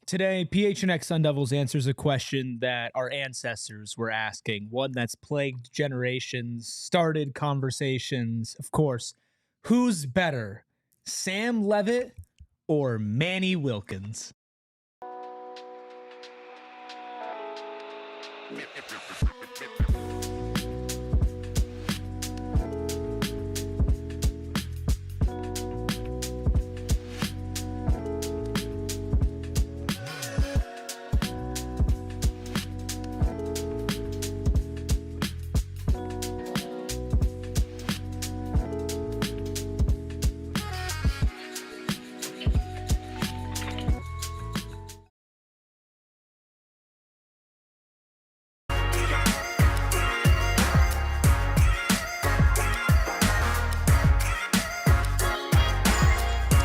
Today, PHNX Sun Devils answers a question that our ancestors were asking, one that's plagued generations, started conversations. Of course, who's better, Sam Leavitt or Manny Wilkins?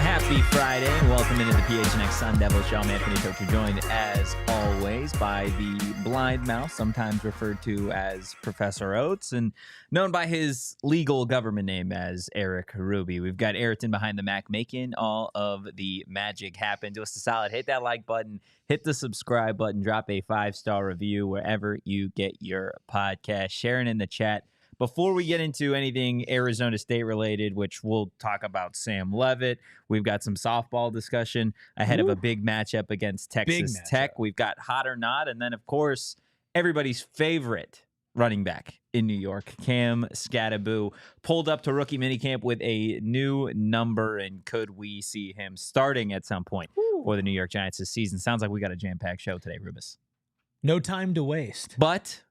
Happy Friday, and welcome into the PHNX Sun Devils show. I'm Anthony Totri, joined as always by the blind mouse, sometimes referred to as Professor Oates, and known by his legal government name as Erik Ruby. We've got Ayrton behind the Mac making all of the magic happen. Do us a solid, hit that like button, hit the subscribe button, drop a 5-star review wherever you get your podcast, sharing in the chat. Before we get into anything Arizona State related, which we'll talk about Sam Leavitt, we've got some softball discussion ahead of a big matchup against Texas Tech. We've got hot or not, and then, of course, everybody's favorite running back in New York, Cam Skattebo, pulled up to rookie minicamp with a new number, and could we see him starting at some point for the New York Giants this season? Sounds like we got a jam-packed show today, Rubus. No time to waste. But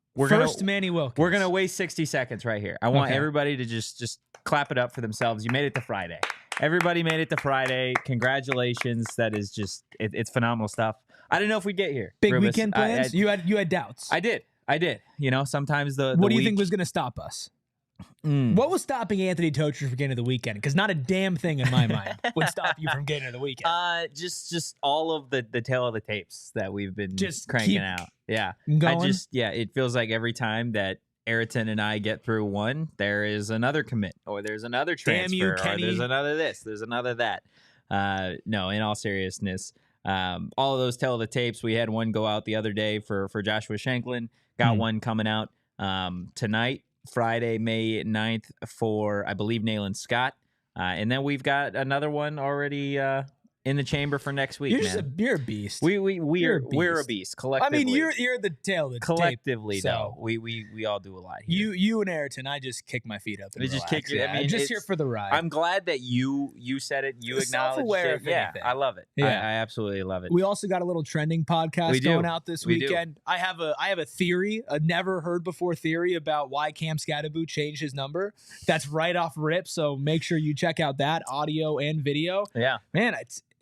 Manny Wilkins. We're gonna waste 60 seconds right here. I want everybody to just clap it up for themselves. You made it to Friday. Everybody made it to Friday. Congratulations. That is just it's phenomenal stuff. I didn't know if we'd get here. Big Rubus. weekend plans? You had doubts. I did. You know, sometimes the what do you week, think was going to stop us? What was stopping Anthony Totri from getting to the weekend? Because not a damn thing in my mind would stop you from getting to the weekend. Just all of the tail of the tapes that we've been just cranking out. Yeah. Going? It feels like every time that Ayrton and I get through one, there is another commit, or there's another transfer, Damn you, or Kenny. there's another this, there's another that. No, in all seriousness, all of those tail of the tapes, we had one go out the other day for Joshua Shanklin, got one coming out tonight, Friday, May 9th, for, I believe, Nayland Scott. And then we've got another one already in the chamber for next week. You're a beast. We're a beast collectively. I mean, you're the tail of the collectively tape, though. so. We all do a lot here. You and Ayrton, I just kick my feet up and just relax. kick you. I mean, I'm just here for the ride. I'm glad that you said it. You acknowledged self-aware it. of Yeah, anything. I love it. Yeah. I absolutely love it. We also got a little trending podcast going out this weekend. I have a theory, a never heard before theory about why Cam Skattebo changed his number. That's right off rip. So make sure you check out that audio and video. Yeah, man,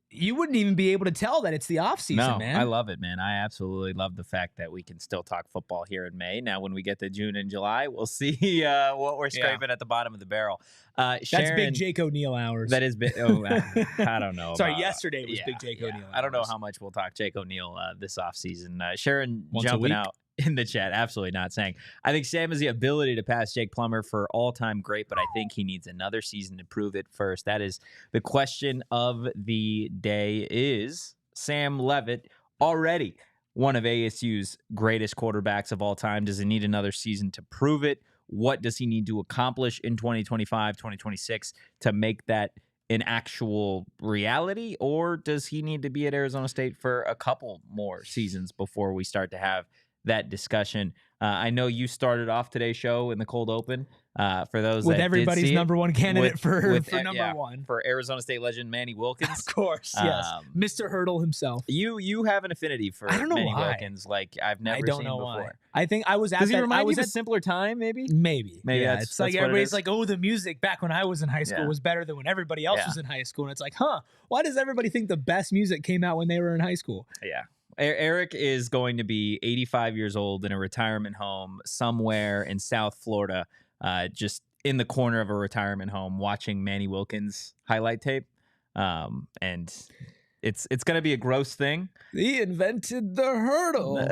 you wouldn't even be able to tell that it's the off season, man. I love it, man. I absolutely love the fact that we can still talk football here in May. Now, when we get to June and July, we'll see what we're scraping at the bottom of the barrel. That's big Jake O'Neill hours. That is big. Oh, I don't know. Sorry, yesterday was big Jake O'Neill hours. I don't know how much we'll talk Jake O'Neill this offseason. Sharon Once jumping out in the chat, absolutely not, saying, I think Sam has the ability to pass Jake Plummer for all-time great, but I think he needs another season to prove it first. That is the question of the day. Is Sam Leavitt already one of ASU's greatest quarterbacks of all time? Does he need another season to prove it? What does he need to accomplish in 2025, 2026 to make that an actual reality? Or does he need to be at Arizona State for a couple more seasons before we start to have that discussion? I know you started off today's show in the cold open. For those with that everybody's did see number one candidate for number one, for Arizona State legend Manny Wilkins. Of course, yes, Mr. Hurdle himself. You have an affinity for Manny Wilkins, like I've never seen before. Why. I think I was at. Does he that, remind I was you of at a simpler time? Maybe. Yeah, it's like everybody's like, oh, the music back when I was in high school was better than when everybody else was in high school, and it's like, why does everybody think the best music came out when they were in high school? Yeah. Erik is going to be 85 years old in a retirement home somewhere in South Florida, just in the corner of a retirement home watching Manny Wilkins highlight tape. And it's going to be a gross thing. He invented the hurdle.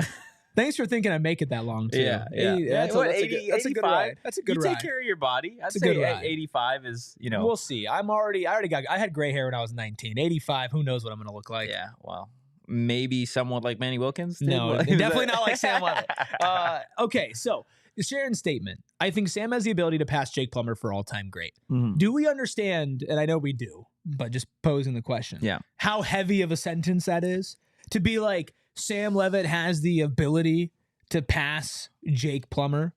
Thanks for thinking I make it that long, too. Yeah. That's a good ride. That's a good ride. You take care of your body. I'd say 85 is, We'll see. I had gray hair when I was 19. 85, who knows what I'm going to look like. Yeah, well. maybe somewhat like Manny Wilkins did? No, definitely not like Sam Leavitt. Okay, so Sharon's statement. I think Sam has the ability to pass Jake Plummer for all-time great. Mhm. Do we understand, and I know we do, but just posing the question, how heavy of a sentence that is? To be like, Sam Leavitt has the ability to pass Jake Plummer?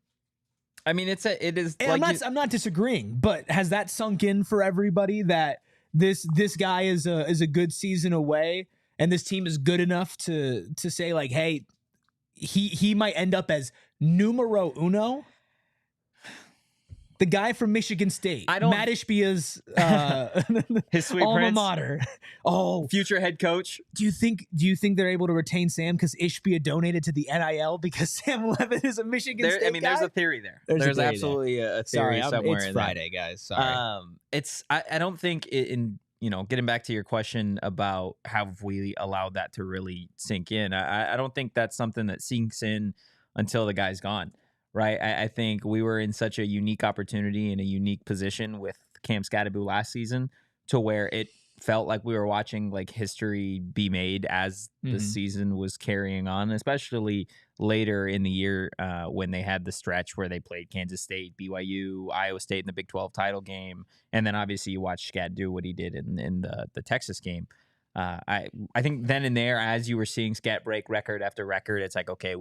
I mean, it is. And like I'm not disagreeing, but has that sunk in for everybody that this guy is a good season away, and this team is good enough to say like, hey, he might end up as numero uno? The guy from Michigan State, Matt Ishbia's his sweet alma prince, mater. Future head coach. Do you think they're able to retain Sam because Ishbia donated to the NIL because Sam Leavitt is a Michigan State guy? There's a theory there. There's absolutely a theory somewhere. It's Friday, guys. Sorry. I don't think in getting back to your question about have we allowed that to really sink in. I don't think that's something that sinks in until the guy's gone. Right. I think we were in such a unique opportunity and a unique position with Cam Skattebo last season to where it felt like we were watching like history be made as the season was carrying on, especially later in the year when they had the stretch where they played Kansas State, BYU, Iowa State in the Big 12 title game. And then obviously you watch Skatt do what he did in the Texas game. I think then and there, as you were seeing Skatt break record after record, it's like, okay,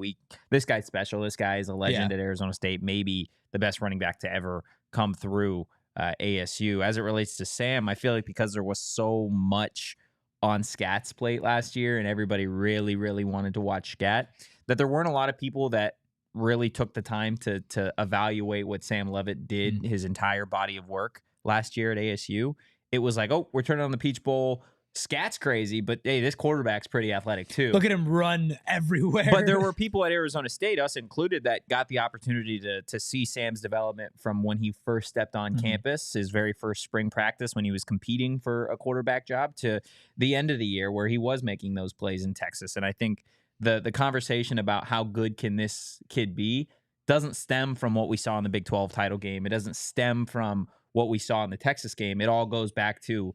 this guy's special. This guy is a legend at Arizona State, maybe the best running back to ever come through ASU. As it relates to Sam, I feel like because there was so much on Skatt's plate last year and everybody really, really wanted to watch Skatt, that there weren't a lot of people that really took the time to evaluate what Sam Leavitt did, his entire body of work last year at ASU. It was like, oh, we're turning on the Peach Bowl. Skatt's crazy, but hey, this quarterback's pretty athletic too. Look at him run everywhere. But there were people at Arizona State, us included, that got the opportunity to see Sam's development from when he first stepped on campus, his very first spring practice when he was competing for a quarterback job, to the end of the year where he was making those plays in Texas. And I think the conversation about how good can this kid be doesn't stem from what we saw in the Big 12 title game. It doesn't stem from what we saw in the Texas game. It all goes back to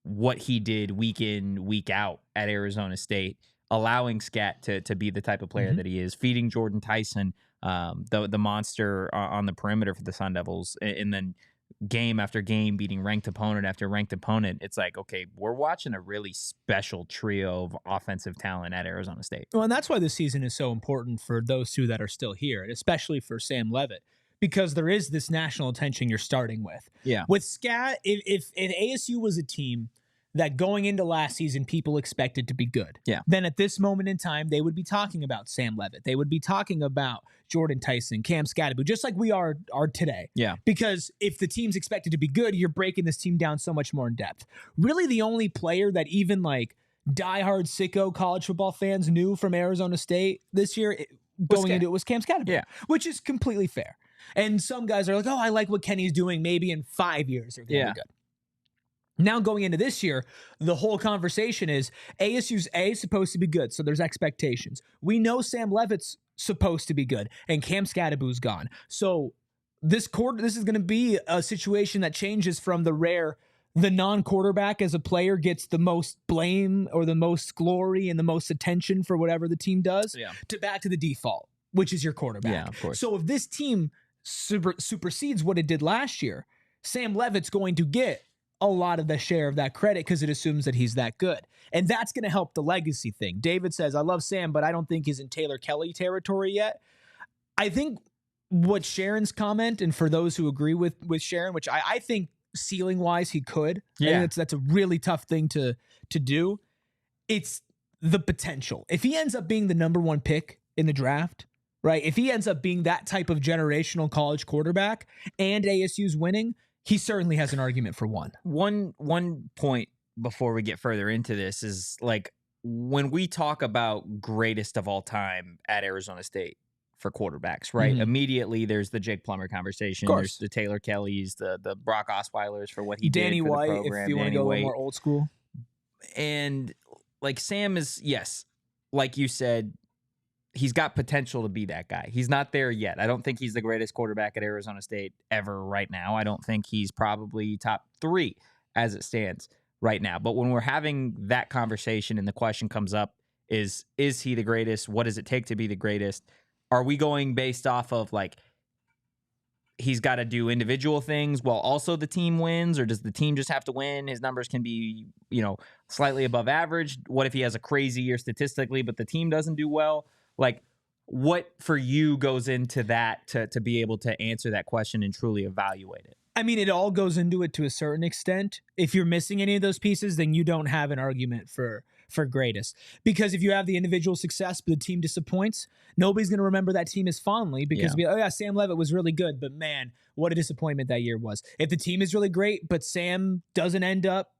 what he did week in, week out at Arizona State, allowing Skatt to be the type of player that he is, feeding Jordan Tyson, the monster on the perimeter for the Sun Devils, and then game after game beating ranked opponent after ranked opponent. It's like, okay, we're watching a really special trio of offensive talent at Arizona State. Well, and that's why this season is so important for those two that are still here, and especially for Sam Leavitt, because there is this national attention you're starting with. Yeah. With Skatt, if ASU was a team that going into last season people expected to be good, then at this moment in time, they would be talking about Sam Leavitt. They would be talking about Jordan Tyson, Cam Skattebo, just like we are today. Yeah. Because if the team's expected to be good, you're breaking this team down so much more in depth. Really, the only player that even like diehard sicko college football fans knew from Arizona State this year going into it was Cam Skattebo, which is completely fair. And some guys are like, oh, I like what Kenny's doing. Maybe in 5 years they're going to be good. Now going into this year, the whole conversation is ASU's supposed to be good, so there's expectations. We know Sam Leavitt's supposed to be good, and Cam Skattebo's gone. So this is going to be a situation that changes from the non-quarterback as a player gets the most blame or the most glory and the most attention for whatever the team does, to back to the default, which is your quarterback. Yeah, of course. So if this team supersedes what it did last year, Sam Leavitt's going to get a lot of the share of that credit because it assumes that he's that good. And that's going to help the legacy thing. David says, I love Sam, but I don't think he's in Taylor Kelly territory yet. I think what Sharon's comment, and for those who agree with Sharon, which I think ceiling-wise he could. I think that's a really tough thing to do. It's the potential. If he ends up being the number one pick in the draft, right? If he ends up being that type of generational college quarterback and ASU's winning, he certainly has an argument for one. One point before we get further into this is like when we talk about greatest of all time at Arizona State for quarterbacks, right? Immediately there's the Jake Plummer conversation. There's the Taylor Kellys, the Brock Osweilers for what he Danny did for White, the program. if you want to go a little more old school. And like Sam is, yes, like you said, he's got potential to be that guy. He's not there yet. I don't think he's the greatest quarterback at Arizona State ever right now. I don't think he's probably top 3 as it stands right now. But when we're having that conversation and the question comes up, is he the greatest? What does it take to be the greatest? Are we going based off of like he's got to do individual things while also the team wins, or does the team just have to win? His numbers can be, slightly above average. What if he has a crazy year statistically, but the team doesn't do well? Like, what for you goes into that to be able to answer that question and truly evaluate it? I mean, it all goes into it to a certain extent. If you're missing any of those pieces, then you don't have an argument for greatest. Because if you have the individual success, but the team disappoints, nobody's going to remember that team as fondly because, Sam Leavitt was really good, but man, what a disappointment that year was. If the team is really great, but Sam doesn't end up,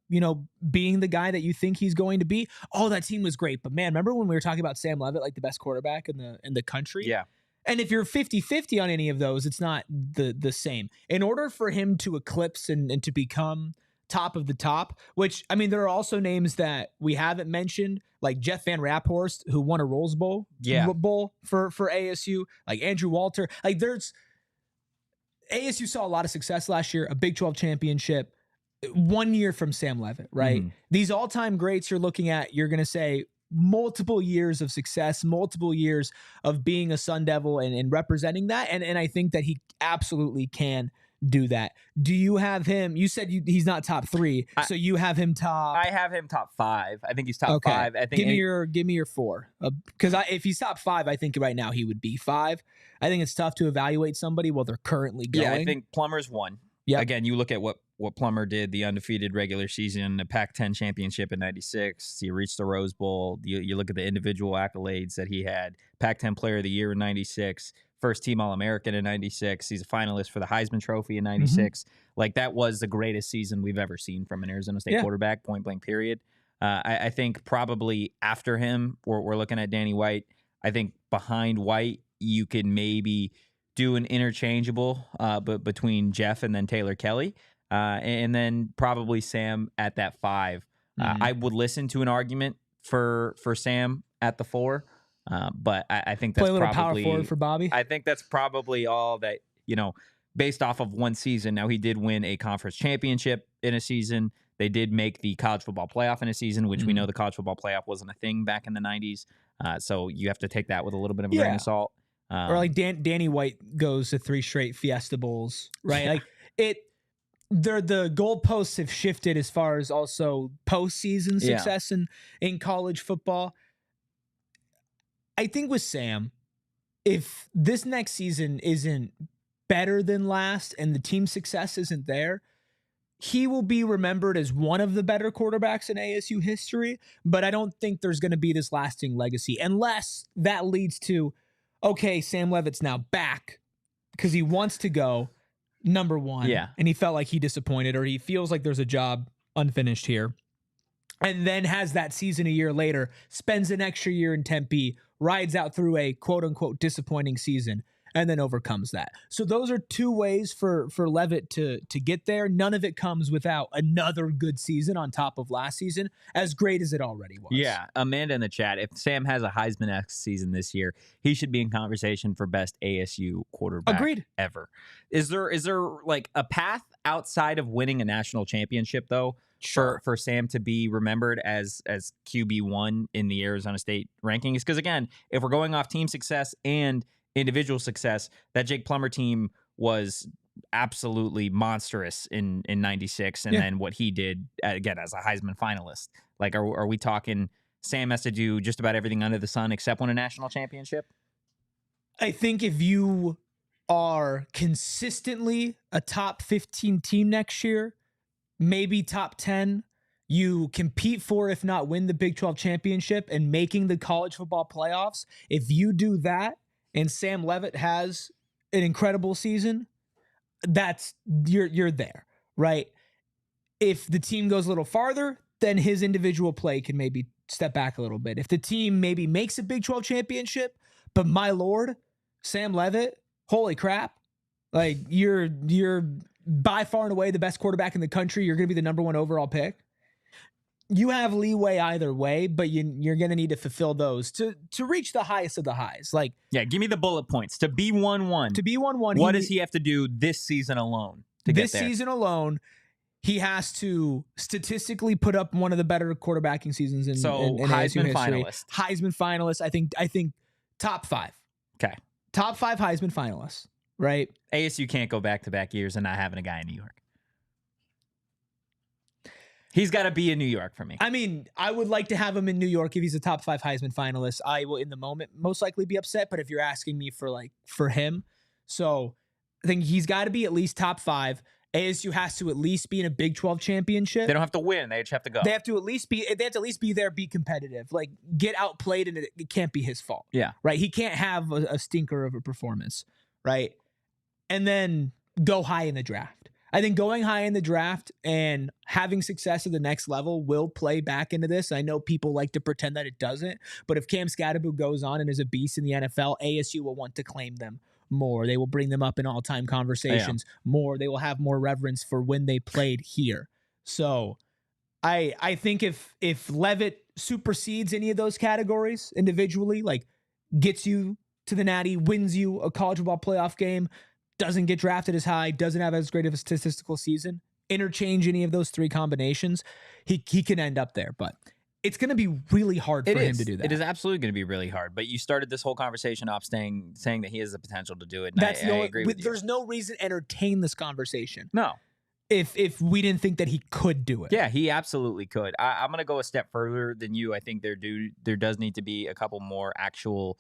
being the guy that you think he's going to be, that team was great. But man, remember when we were talking about Sam Leavitt, like the best quarterback in the country? Yeah. And if you're 50-50 on any of those, it's not the same. In order for him to eclipse and to become top of the top, which, I mean, there are also names that we haven't mentioned, like Jeff Van Raphorst, who won a Rose Bowl for ASU, like Andrew Walter. Like ASU saw a lot of success last year, a Big 12 championship, 1 year from Sam Leavitt, right? Mm. These all-time greats you're looking at, you're going to say, multiple years of success, multiple years of being a Sun Devil and representing that. And I think that he absolutely can do that. Do you have him? You said he's not top 3, so you have him top. I have him top 5. I think he's top 5. I think give me your 4. Because if he's top 5, I think right now he would be 5. I think it's tough to evaluate somebody while they're currently going. Yeah, I think Plummer's 1. Yeah. Again, you look at what Plummer did, the undefeated regular season, the Pac-10 championship in 96. He reached the Rose Bowl. You look at the individual accolades that he had. Pac-10 Player of the Year in 96. First team All-American in 96. He's a finalist for the Heisman Trophy in 96. Mm-hmm. Like, that was the greatest season we've ever seen from an Arizona State quarterback, point blank period. I think probably after him, we're looking at Danny White. I think behind White, you could maybe do an interchangeable but between Jeff and then Taylor Kelly. And then probably Sam at that 5. I would listen to an argument for Sam at the 4. But I think that's play a little probably power forward for Bobby. I think that's probably all that, based off of one season. Now, he did win a conference championship in a season. They did make the college football playoff in a season, which we know the college football playoff wasn't a thing back in the 90s. So you have to take that with a little bit of a grain of salt. Or like Danny White goes to 3 straight Fiesta Bowls, right? Like the goalposts have shifted as far as also postseason success in college football. I think with Sam, if this next season isn't better than last and the team success isn't there, he will be remembered as one of the better quarterbacks in ASU history. But I don't think there's going to be this lasting legacy unless that leads to, okay, Sam Leavitt's now back because he wants to go number 1. Yeah. And he felt like he disappointed, or he feels like there's a job unfinished here. And then has that season a year later, spends an extra year in Tempe, rides out through a quote-unquote disappointing season, and then overcomes that. So those are 2 ways for Leavitt to get there. None of it comes without another good season on top of last season, as great as it already was. Yeah, Amanda in the chat, if Sam has a Heisman-esque season this year, he should be in conversation for best ASU quarterback ever. Is there like a path outside of winning a national championship, though, for Sam to be remembered as QB1 in the Arizona State rankings? Because, again, if we're going off team success and individual success, that Jake Plummer team was absolutely monstrous in 96, and then what he did, again, as a Heisman finalist. Like, are we talking Sam has to do just about everything under the sun except win a national championship? I think if you are consistently a top 15 team next year, maybe top 10, you compete for, if not win, the Big 12 championship and making the college football playoffs. If you do that and Sam Leavitt has an incredible season, that's you're there, right? If the team goes a little farther, then his individual play can maybe step back a little bit. If the team maybe makes a Big 12 championship, but my Lord, Sam Leavitt, holy crap, like you're by far and away the best quarterback in the country. You're going to be the number 1 overall pick. You have leeway either way, but you're going to need to fulfill those to reach the highest of the highs. Like, yeah, give me the bullet points. To be 1-1. To be 1-1. What does he have to do this season alone to get there? This season alone, he has to statistically put up one of the better quarterbacking seasons in Heisman ASU history. finalist. Heisman finalist. I think top 5. Okay. Top 5 Heisman finalists, right? ASU can't go back-to-back years and not having a guy in New York. He's got to be in New York for me. I mean, I would like to have him in New York if he's a top 5 Heisman finalist. I will, in the moment, most likely be upset. But if you're asking me for him, so I think he's got to be at least top 5. ASU has to at least be in a Big 12 championship. They don't have to win; they just have to go. They have to at least be there, be competitive, like get outplayed, and it can't be his fault. Yeah, right. He can't have a stinker of a performance, right? And then go high in the draft. I think going high in the draft and having success at the next level will play back into this. I know people like to pretend that it doesn't, but if Cam Skattebo goes on and is a beast in the NFL, ASU will want to claim them more. They will bring them up in all-time conversations more. They will have more reverence for when they played here. So I think if Leavitt supersedes any of those categories individually, like gets you to the Natty, wins you a college football playoff game, doesn't get drafted as high, doesn't have as great of a statistical season, interchange any of those 3 combinations, he can end up there. But it's going to be really hard for him to do that. It is absolutely going to be really hard. But you started this whole conversation off saying that he has the potential to do it. And I agree with you. There's no reason to entertain this conversation. No. If we didn't think that he could do it. Yeah, he absolutely could. I'm going to go a step further than you. I think there does need to be a couple more actual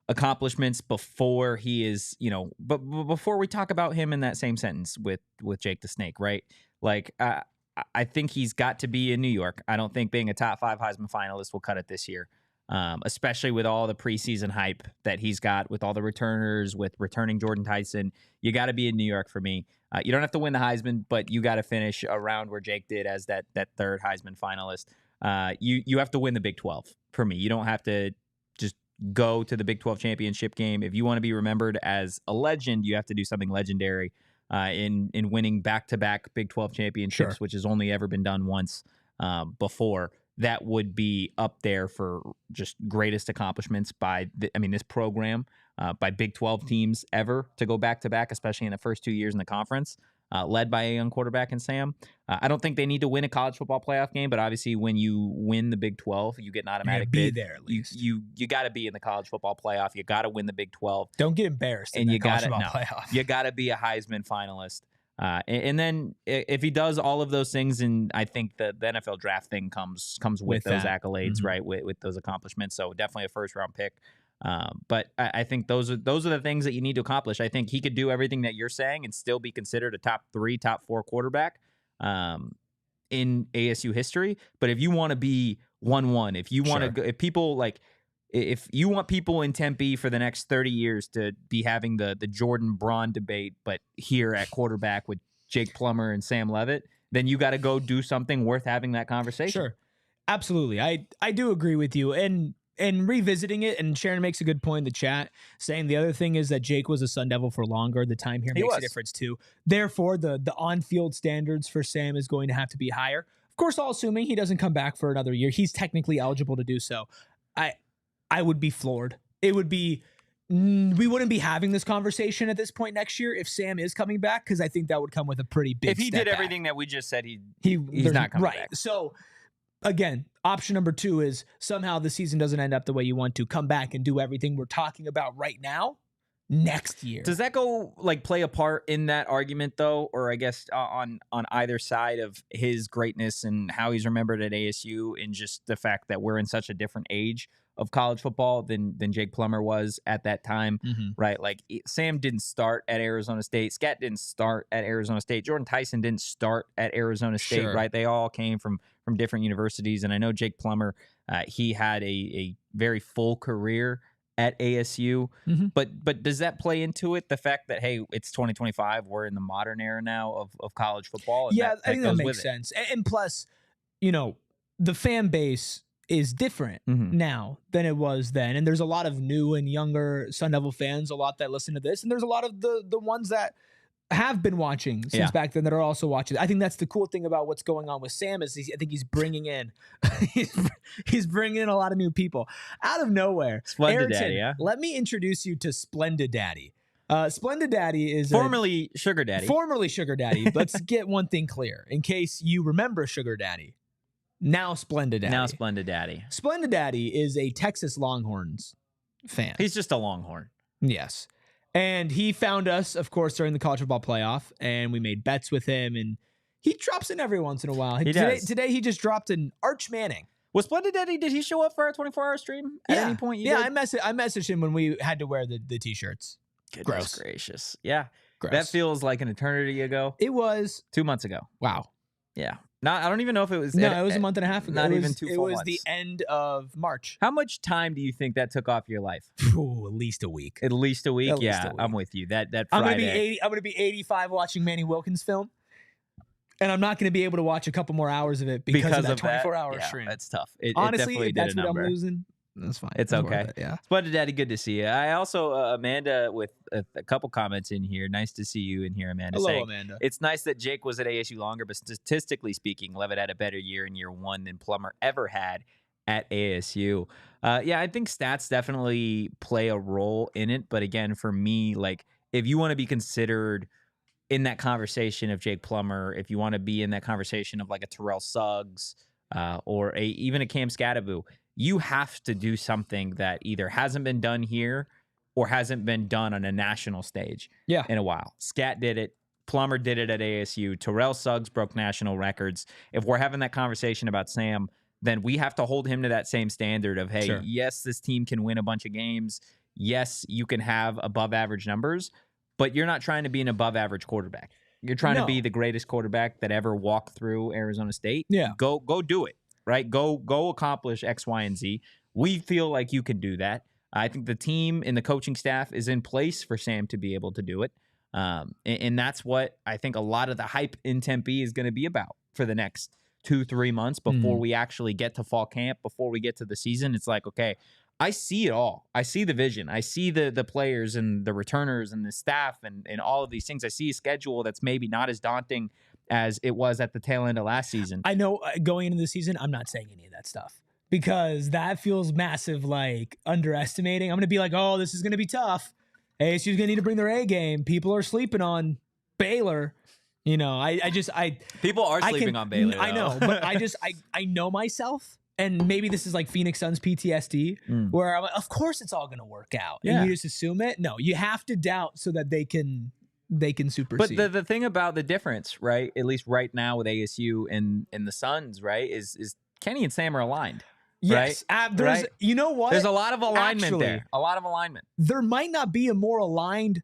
accomplishments before he is, but before we talk about him in that same sentence with Jake the Snake, right? Like, I think he's got to be in New York. I don't think being a top 5 Heisman finalist will cut it this year, especially with all the preseason hype that he's got, with all the returners, with returning Jordan Tyson. You got to be in New York for me. You don't have to win the Heisman, but you got to finish around where Jake did as that 3rd Heisman finalist. You have to win the Big 12 for me. You don't have to just go to the Big 12 championship game. If you want to be remembered as a legend, you have to do something legendary in winning back-to-back Big 12 championships, which has only ever been done once before. That would be up there for just greatest accomplishments by this program, by Big 12 teams ever to go back-to-back, especially in the first 2 years in the conference. Led by a young quarterback in Sam. I don't think they need to win a college football playoff game, but obviously when you win the Big 12, you get an automatic bid. Be there at least. You got to be in the college football playoff. You got to win the Big 12. Don't get embarrassed in the college football playoff. You got to be a Heisman finalist. And then if he does all of those things, and I think the NFL draft thing comes with those accolades, right? With those accomplishments. So definitely a 1st-round pick. But I think those are the things that you need to accomplish. I think he could do everything that you're saying and still be considered a top 3, top 4 quarterback in ASU history. But if you want to be 1-1, if you want to go, if you want people in Tempe for the next 30 years to be having the Jordan Braun debate, but here at quarterback with Jake Plummer and Sam Leavitt, then you got to go do something worth having that conversation. Sure. Absolutely. I do agree with you. And revisiting it, and Sharon makes a good point in the chat, saying the other thing is that Jake was a Sun Devil for longer. The time here makes a difference too. Therefore, the on-field standards for Sam is going to have to be higher. Of course, all assuming he doesn't come back for another year. He's technically eligible to do so. I would be floored. It would be we wouldn't be having this conversation at this point next year if Sam is coming back, because I think that would come with a pretty big. If he did everything that we just said, he's not coming back. So again, option number 2 is somehow the season doesn't end up the way you want to. Come back and do everything we're talking about right now next year. Does that go play a part in that argument though? Or I guess on either side of his greatness and how he's remembered at ASU, and just the fact that we're in such a different age of college football than Jake Plummer was at that time, right? Like Sam didn't start at Arizona State. Skatt didn't start at Arizona State. Jordan Tyson didn't start at Arizona State, right? They all came from different universities. And I know Jake Plummer, he had a very full career at ASU, but does that play into it? The fact that, hey, it's 2025, we're in the modern era now of college football. And I think that makes sense. And plus, the fan base is different now than it was then. And there's a lot of new and younger Sun Devil fans, a lot that listen to this. And there's a lot of the ones that have been watching since back then that are also watching. I think that's the cool thing about what's going on with Sam is I think he's bringing in he's bringing in a lot of new people out of nowhere. Splendid Daddy, yeah. Let me introduce you to Splendid Daddy. Splendid Daddy is Formerly Sugar Daddy. Formerly Sugar Daddy. Let's get one thing clear. In case you remember Sugar Daddy, now Splendid Daddy. Now Splendid Daddy. Splendid Daddy is a Texas Longhorns fan. He's just a Longhorn. Yes. And he found us, of course, during the college football playoff, and we made bets with him, and he drops in every once in a while. Today he just dropped an Arch Manning. Was Splendid Daddy, did he show up for our 24-hour stream at any point? I messaged him when we had to wear the T-shirts. Goodness gracious. Yeah. Gross. That feels like an eternity ago. It was 2 months ago. Wow. Yeah. I don't even know if it was. No, it was a month and a half ago. Not even 2 full months. It was the end of March. How much time do you think that took off your life? Ooh, at least a week. At least a week? I'm with you. That Friday. I'm gonna be 85 watching Manny Wilkins film. And I'm not going to be able to watch a couple more hours of it because of that 24-hour stream. That's tough. Honestly, it if that's what I'm losing, that's fine. It's okay. Yeah. Splendid Daddy, good to see you. I also, Amanda, with a couple comments in here. Nice to see you in here, Amanda. Hello, Amanda. It's nice that Jake was at ASU longer, but statistically speaking, Leavitt had a better year in year one than Plummer ever had at ASU. I think stats definitely play a role in it. But again, for me, like, if you want to be considered in that conversation of Jake Plummer, if you want to be in that conversation of like a Terrell Suggs or even a Cam Skattebo, you have to do something that either hasn't been done here or hasn't been done on a national stage in a while. Skatt did it. Plummer did it at ASU. Terrell Suggs broke national records. If we're having that conversation about Sam, then we have to hold him to that same standard of, hey, yes, this team can win a bunch of games. Yes, you can have above average numbers, but you're not trying to be an above average quarterback. You're trying to be the greatest quarterback that ever walked through Arizona State. Yeah. Go do it, right? Go accomplish X, Y, and Z. We feel like you can do that. I think the team and the coaching staff is in place for Sam to be able to do it. And that's what I think a lot of the hype in Tempe is going to be about for the next 2-3 months before we actually get to fall camp, before we get to the season. It's like, okay, I see it all. I see the vision. I see the players and the returners and the staff and all of these things. I see a schedule that's maybe not as daunting as it was at the tail end of last season. I know going into the season, I'm not saying any of that stuff because that feels massive, like underestimating. I'm going to be like, oh, this is going to be tough. ASU's going to need to bring their A game. People are sleeping on Baylor. You know, people are sleeping on Baylor. I know, but I know myself. And maybe this is like Phoenix Suns PTSD, where I'm like, of course it's all going to work out. Yeah. And you just assume it. No, you have to doubt so that they can supersede. But the thing about the difference, right, at least right now with ASU and the Suns, right, is Kenny and Sam are aligned. Yes. Right? You know what? There's a lot of alignment there. A lot of alignment. There might not be a more aligned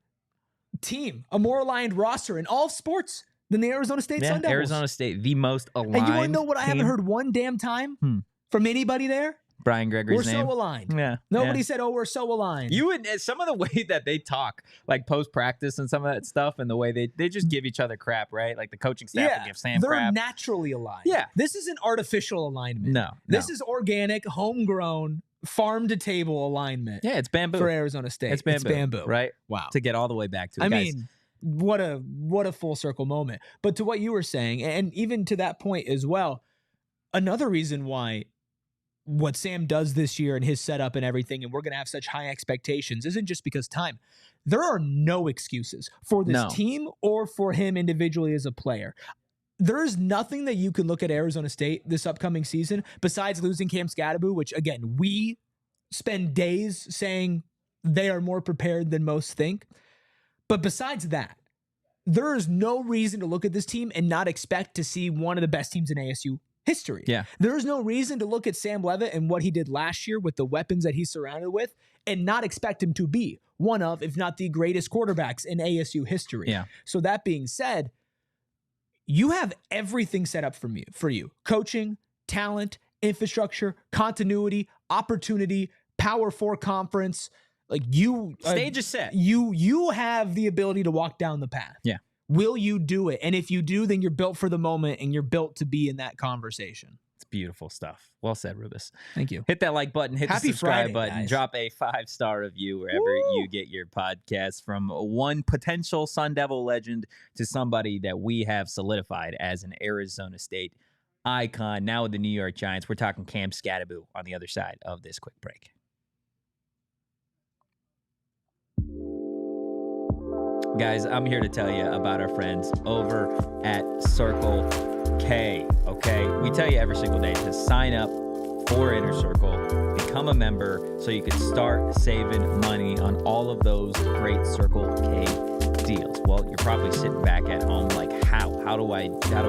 team, a more aligned roster in all sports than the Arizona State Sun Devils. Arizona State, the most aligned. And you want to know what I haven't heard one damn time from anybody there? Brian Gregory's name. We're so aligned. Yeah. Nobody said, oh, we're so aligned. You and some of the way that they talk, like post-practice and some of that stuff, and the way they just give each other crap, right? Like the coaching staff will give Sam crap. They're naturally aligned. Yeah. This is an artificial alignment. No. This is organic, homegrown, farm-to-table alignment. Yeah, it's bamboo. For Arizona State. It's bamboo. Right? Wow. To get all the way back to it. I mean, what a full circle moment. But to what you were saying, and even to that point as well, another reason why what Sam does this year and his setup and everything, and we're going to have such high expectations, isn't just because time. There are no excuses for this team or for him individually as a player. There's nothing that you can look at Arizona State this upcoming season besides losing Cam Skattebo, which, again, we spend days saying they are more prepared than most think. But besides that, there is no reason to look at this team and not expect to see one of the best teams in ASU history. Yeah. There is no reason to look at Sam Leavitt and what he did last year with the weapons that he's surrounded with and not expect him to be one of, if not the greatest quarterbacks in ASU history. Yeah. So that being said, you have everything set up for you. Coaching, talent, infrastructure, continuity, opportunity, Power 4 conference. Like you, stage is set. You have the ability to walk down the path. Yeah. Will you do it? And if you do, then you're built for the moment and you're built to be in that conversation. It's beautiful stuff. Well said, Rubus. Thank you. Hit that like button, hit Happy the subscribe Friday, button, guys. Drop a 5-star review wherever you get your podcast, from one potential Sun Devil legend to somebody that we have solidified as an Arizona State icon. Now with the New York Giants, we're talking Cam Skattebo on the other side of this quick break. Guys, I'm here to tell you about our friends over at Circle K, okay? We tell you every single day to sign up for Inner Circle, become a member so you can start saving money on all of those great Circle K deals. Well, you're probably sitting back at home like, how do I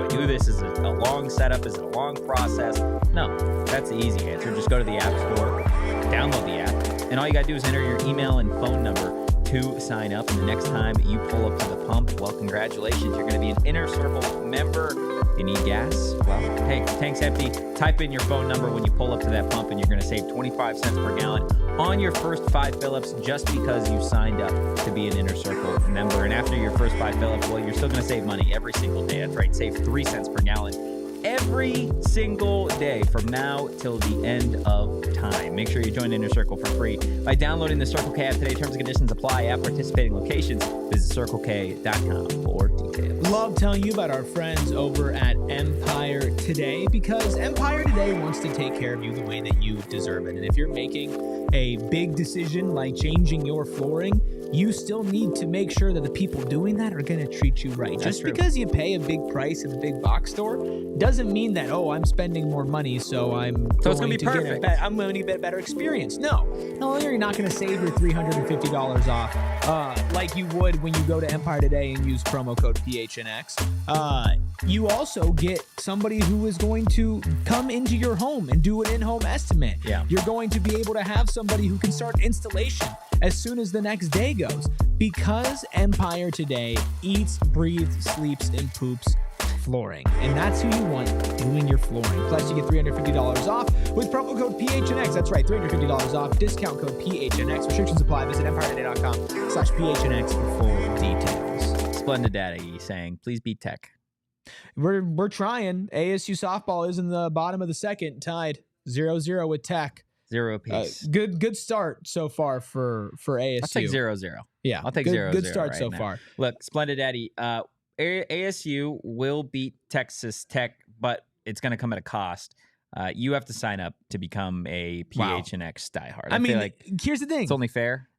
do this? Is it a long setup? Is it a long process? No, that's the easy answer. Just go to the App Store, download the app, and all you got to do is enter your email and phone number to sign up. And the next time you pull up to the pump, well, congratulations, you're going to be an Inner Circle member. You need gas? Well, hey, tank's empty. Type in your phone number when you pull up to that pump, and you're going to save 25 cents per gallon on your first 5 fill-ups just because you signed up to be an Inner Circle member. And after your first 5 fill-ups, well, you're still going to save money every single day. That's right, save 3 cents per gallon every single day from now till the end of time. Make sure you join Inner Circle for free by downloading the Circle K app today. Terms and conditions apply at participating locations. Visit circlek.com for details. Love telling you about our friends over at Empire Today, because Empire Today wants to take care of you the way that you deserve it. And if you're making a big decision like changing your flooring, you still need to make sure that the people doing that are going to treat you right. Just because you pay a big price at the big box store doesn't mean that, oh, I'm spending more money, so it's going to be perfect. I'm going to get a better experience. No, you're not going to save your $350 off like you would when you go to Empire Today and use promo code PHNX. You also get somebody who is going to come into your home and do an in-home estimate. Yeah. You're going to be able to have somebody who can start installation as soon as the next day goes, because Empire Today eats, breathes, sleeps, and poops flooring. And that's who you want doing your flooring. Plus, you get $350 off with promo code PHNX. That's right, $350 off. Discount code PHNX. Restrictions apply. Visit EmpireToday.com/PHNX for full details. Splendid Daddy saying, please beat Tech. We're trying. ASU Softball is in the bottom of the second, tied 0-0 with Tech. 0 apiece. Good start so far for ASU. I'll take 0-0. Yeah, I'll take good, 0-0. Good start right so now. far. Look, Splendid Daddy, ASU will beat Texas Tech, but it's going to come at a cost. You have to sign up to become a PHNX diehard. I mean, feel like here's the thing. It's only fair.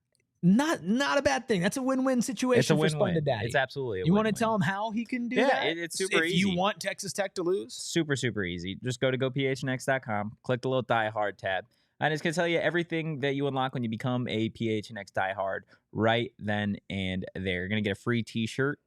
Not a bad thing. That's a win-win situation It's a for win-win. Splendid Daddy. It's absolutely a You win-win. want to tell him how he can do Yeah, that? it's super if easy. you want Texas Tech to lose? Super, super easy. Just go to gophnx.com, click the little diehard tab, and it's going to tell you everything that you unlock when you become a PHNX diehard right then and there. You're going to get a free t-shirt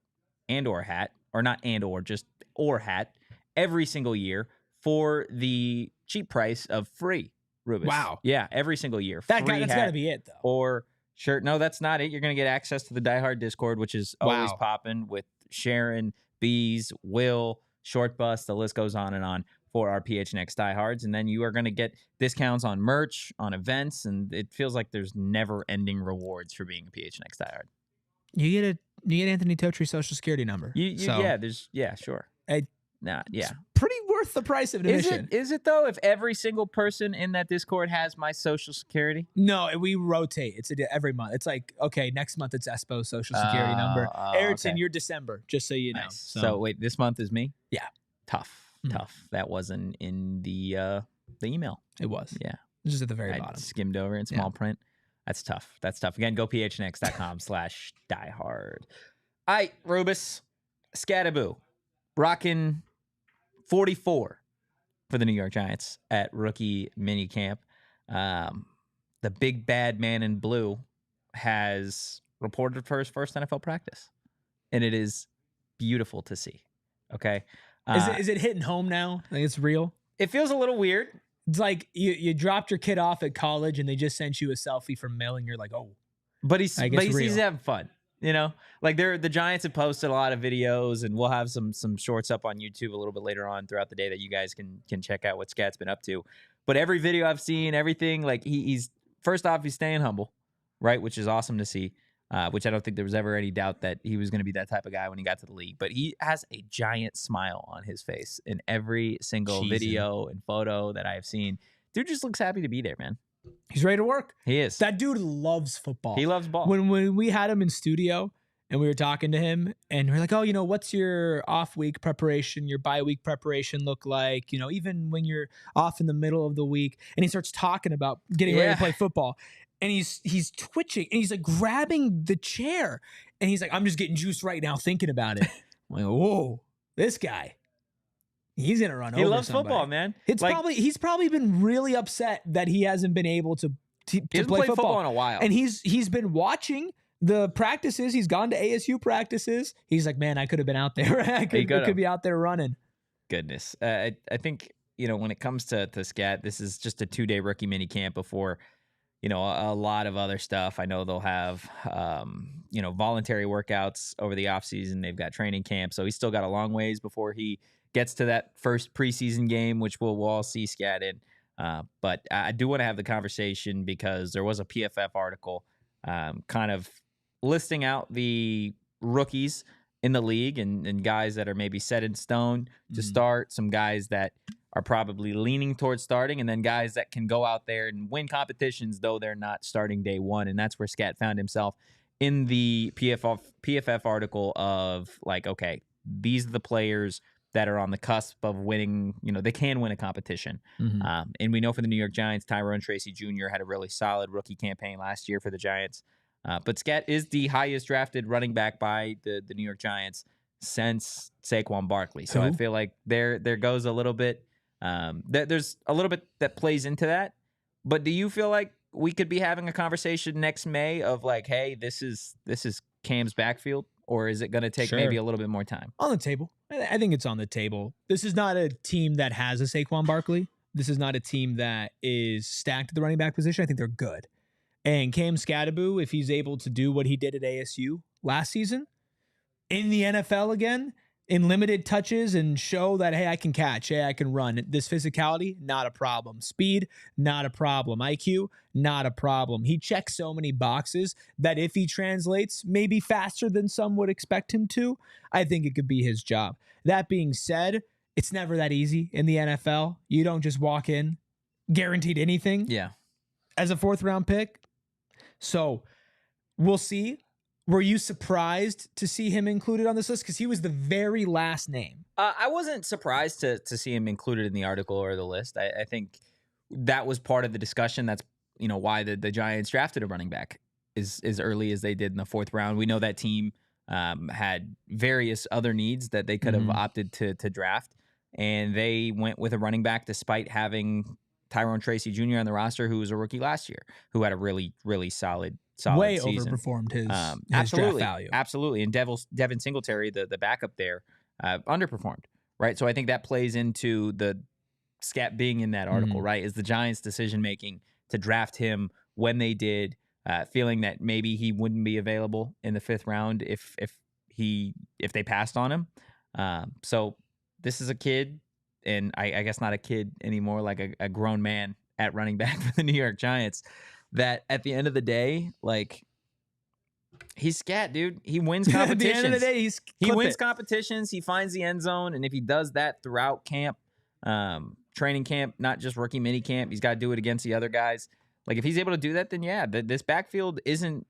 and or hat, or not and or, just or hat, every single year for the cheap price of free, Rubus. Wow. Yeah, every single year. That's got to be it, though. Or shirt. No, that's not it. You're going to get access to the Die Hard Discord, which is always popping with Sharon, Bees, Will, Short Bus. The list goes on and on for our PHNX diehards. And then you are going to get discounts on merch, on events, and it feels like there's never-ending rewards for being a PHNX diehard. You get Anthony Totri's social security number. Sure. Yeah. It's pretty worth the price of admission. Is it though? If every single person in that Discord has my social security? No, we rotate. It's every month. It's like, okay, next month it's Espo's social security number. Erickson, okay. you're December, just so you know. Nice. So wait, this month is me? Yeah. Tough. That wasn't in the email. It was. Yeah. Just at the very I bottom. skimmed over in small print. That's tough. Again, go phnx.com/diehard. All right, Rubus, Skattebo, rocking 44 for the New York Giants at rookie minicamp. The big bad man in blue has reported for his first NFL practice, and it is beautiful to see. Okay. Is it hitting home now? Like it's real? It feels a little weird. It's like you dropped your kid off at college and they just sent you a selfie from mail and you're like, oh. But he's having fun. You know, like the Giants have posted a lot of videos, and we'll have some shorts up on YouTube a little bit later on throughout the day that you guys can check out what Skatt's been up to. But every video I've seen, everything, like he's first off, he's staying humble, right? Which is awesome to see. Which I don't think there was ever any doubt that he was going to be that type of guy when he got to the league. But he has a giant smile on his face in every single video and photo that I have seen. Dude just looks happy to be there, man. He's ready to work. He is. That dude loves football. He loves ball. When we had him in studio and we were talking to him and we're like, oh, what's your off week preparation, your bye week preparation look like? Even when you're off in the middle of the week, and he starts talking about getting ready to play football. and he's twitching, and he's like grabbing the chair, and he's like, I'm just getting juiced right now thinking about it. I'm like, whoa, this guy, he's gonna run over. He loves somebody. football, man. He's probably been really upset that he hasn't been able to play football in a while, and he's been watching the practices. He's gone to ASU practices. He's like, man, I could have been out there. I could be out there running. Goodness, I think when it comes to Skatt, this is just a 2-day rookie mini camp before a lot of other stuff. I know they'll have voluntary workouts over the off season. They've got training camp, so he's still got a long ways before he gets to that first preseason game, which we'll all see Skatt in. But I do want to have the conversation because there was a PFF article kind of listing out the rookies in the league and guys that are maybe set in stone to start, some guys that are probably leaning towards starting, and then guys that can go out there and win competitions, though they're not starting day one. And that's where Skatt found himself in the PFF article of like, okay, these are the players that are on the cusp of winning, they can win a competition. And we know for the New York Giants, Tyrone Tracy Jr. had a really solid rookie campaign last year for the Giants. But Skatt is the highest drafted running back by the New York Giants since Saquon Barkley. So I feel like there goes a little bit, there's a little bit that plays into that. But do you feel like we could be having a conversation next May of like, hey, this is Cam's backfield? Or is it going to take maybe a little bit more time? On the table. I think it's on the table. This is not a team that has a Saquon Barkley. This is not a team that is stacked at the running back position. I think they're good. And Cam Skattebo, if he's able to do what he did at ASU last season, in the NFL again, in limited touches and show that, hey, I can catch, hey, I can run. This physicality, not a problem. Speed, not a problem. IQ, not a problem. He checks so many boxes that if he translates maybe faster than some would expect him to, I think it could be his job. That being said, it's never that easy in the NFL. You don't just walk in guaranteed anything as a 4th-round pick. So we'll see. Were you surprised to see him included on this list? Because he was the very last name. I wasn't surprised to see him included in the article or the list. I think that was part of the discussion. That's why the Giants drafted a running back as early as they did in the 4th round. We know that team had various other needs that they could have opted to draft, and they went with a running back despite having Tyrone Tracy Jr. on the roster, who was a rookie last year, who had a really, really solid way season. Overperformed his absolutely, draft value. Absolutely. And Devin Singletary, the backup there, underperformed, right? So I think that plays into the Skatt being in that article, right? Is the Giants' decision-making to draft him when they did, feeling that maybe he wouldn't be available in the 5th round if they passed on him. So this is a kid, and I guess not a kid anymore, like a grown man at running back for the New York Giants, that at the end of the day, like, he's Skatt, dude. He wins competitions. At the end of the day, he wins competitions. He finds the end zone, and if he does that throughout camp, training camp, not just rookie mini camp, he's got to do it against the other guys. Like, if he's able to do that, then yeah, this backfield isn't,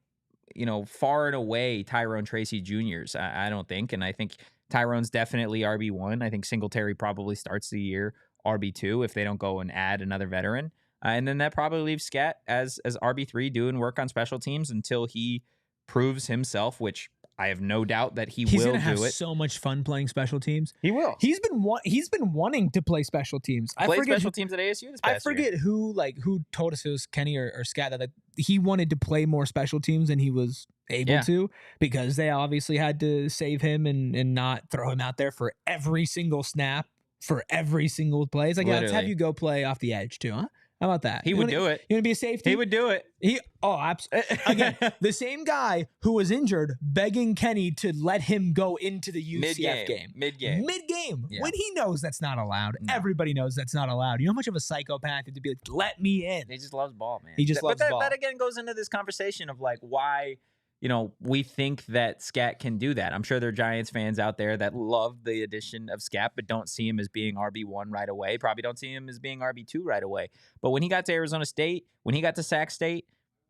far and away Tyrone Tracy Jr.'s, I don't think. And I think Tyrone's definitely RB1. I think Singletary probably starts the year RB2 if they don't go and add another veteran. And then that probably leaves Skatt as RB3 doing work on special teams until he proves himself, which I have no doubt that he's will do it. He's going to have so much fun playing special teams. He will. He's been wanting to play special teams. Special teams at ASU this past year. I forget who told us, it was Kenny or Skatt, that he wanted to play more special teams than he was able to, because they obviously had to save him and not throw him out there for every single snap, for every single play. It's like, let's have you go play off the edge too, huh? How about that? He would do it. You want to be a safety? He would do it. Absolutely. Again, the same guy who was injured begging Kenny to let him go into the UCF game. Mid-game. Yeah. When he knows that's not allowed. No. Everybody knows that's not allowed. You know how much of a psychopath to be like, let me in. He just loves ball, man. He just loves ball. But that again goes into this conversation of like why we think that Skatt can do that. I'm sure there are Giants fans out there that love the addition of Skatt, but don't see him as being RB1 right away. Probably don't see him as being RB2 right away. But when he got to Arizona State, when he got to Sac State,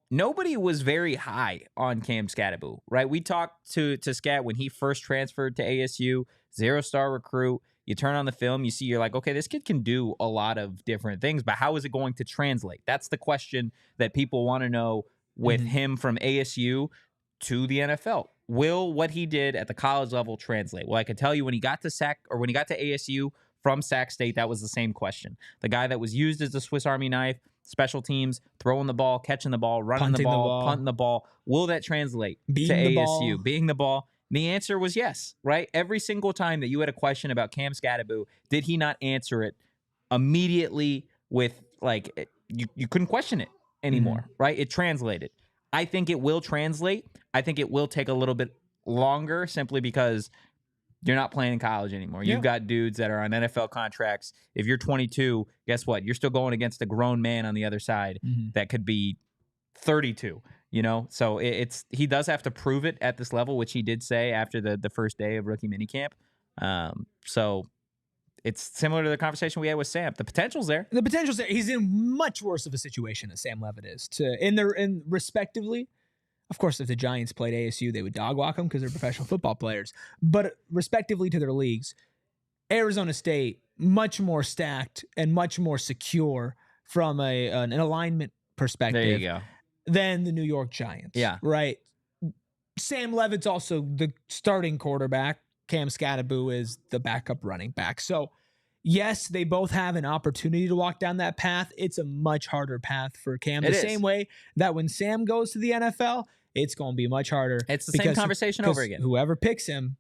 nobody was very high on Cam Skattebo, right? We talked to Skatt when he first transferred to ASU, 0-star recruit, You turn on the film, you see, you're like, okay, this kid can do a lot of different things, but how is it going to translate? That's the question that people want to know with him from ASU to the NFL. Will what he did at the college level translate? Well, I can tell you when he got to ASU from Sac State, that was the same question. The guy that was used as the Swiss Army knife, special teams, throwing the ball, catching the ball, running the ball, punting the ball. Will that translate to ASU? Being the ball? And the answer was yes, right? Every single time that you had a question about Cam Skattebo, did he not answer it immediately with, like, you couldn't question it anymore, right? It translated. I think it will translate. I think it will take a little bit longer simply because you're not playing in college anymore. You've got dudes that are on NFL contracts. If you're 22, guess what? You're still going against a grown man on the other side that could be 32, you know? So he does have to prove it at this level, which he did say after the first day of rookie minicamp. So it's similar to the conversation we had with Sam. The potential's there. The potential's there. He's in much worse of a situation as Sam Leavitt is. In respectively, of course, if the Giants played ASU, they would dog walk them because they're professional football players. But respectively to their leagues, Arizona State, much more stacked and much more secure from an alignment perspective There you go. than the New York Giants. Yeah. Right? Sam Leavitt's also the starting quarterback. Cam Skattebo is the backup running back. So, yes, they both have an opportunity to walk down that path. It's a much harder path for Cam. The same way that when Sam goes to the NFL, it's going to be much harder. It's the same conversation over again. Whoever picks him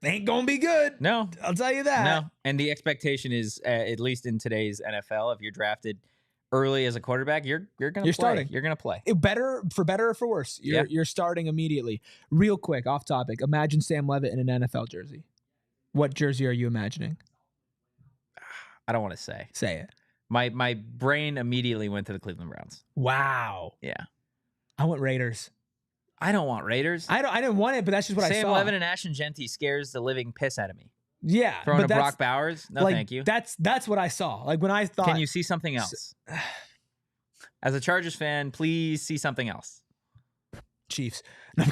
ain't going to be good. No. I'll tell you that. No. And the expectation is, at least in today's NFL, if you're drafted early as a quarterback, you're going to play. Starting. You're going to play. Better or for worse. You're starting immediately. Real quick, off topic. Imagine Sam Leavitt in an NFL jersey. What jersey are you imagining? I don't want to say. Say it. My brain immediately went to the Cleveland Browns. Wow. Yeah. I want Raiders. I don't want Raiders. I didn't want it, but that's just what I saw. Sam Leavitt and Ashton Genty scares the living piss out of me. Yeah. Throwing to Brock Bowers? No, thank you. That's what I saw. Like when I thought. Can you see something else? As a Chargers fan, please see something else. Chiefs.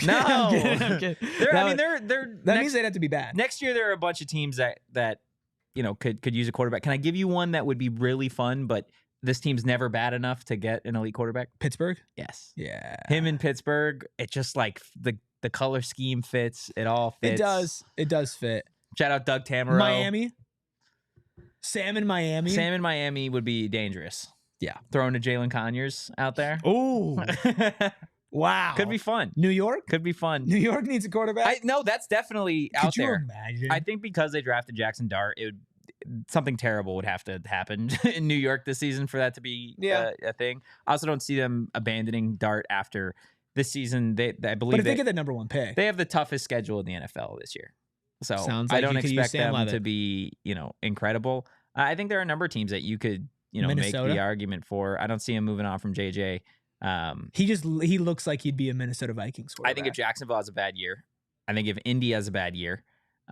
No. I'm kidding. That means they'd have to be bad. Next year, there are a bunch of teams that you know could use a quarterback. Can I give you one that would be really fun, but this team's never bad enough to get an elite quarterback? Pittsburgh? Yes. Yeah. Him in Pittsburgh, it just like the color scheme fits. It all fits. It does. It does fit. Shout out Doug Tamaro. Miami. Sam in Miami. Sam in Miami would be dangerous. Yeah. Throwing to Jalen Conyers out there. Ooh. Wow. Could be fun. New York? Could be fun. New York needs a quarterback? No, that's definitely out there. Could you imagine? I think because they drafted Jackson Dart, something terrible would have to happen in New York this season for that to be a thing. I also don't see them abandoning Dart after this season. I believe but if they get the number one pick. They have the toughest schedule in the NFL this year. So Sounds I like don't you could use expect Sam them Leavitt. to be, incredible. I think there are a number of teams that you could, Minnesota? make the argument for. I don't see him moving on from JJ. He looks like he'd be a Minnesota Vikings quarterback. I think if Jacksonville has a bad year, I think if Indy has a bad year.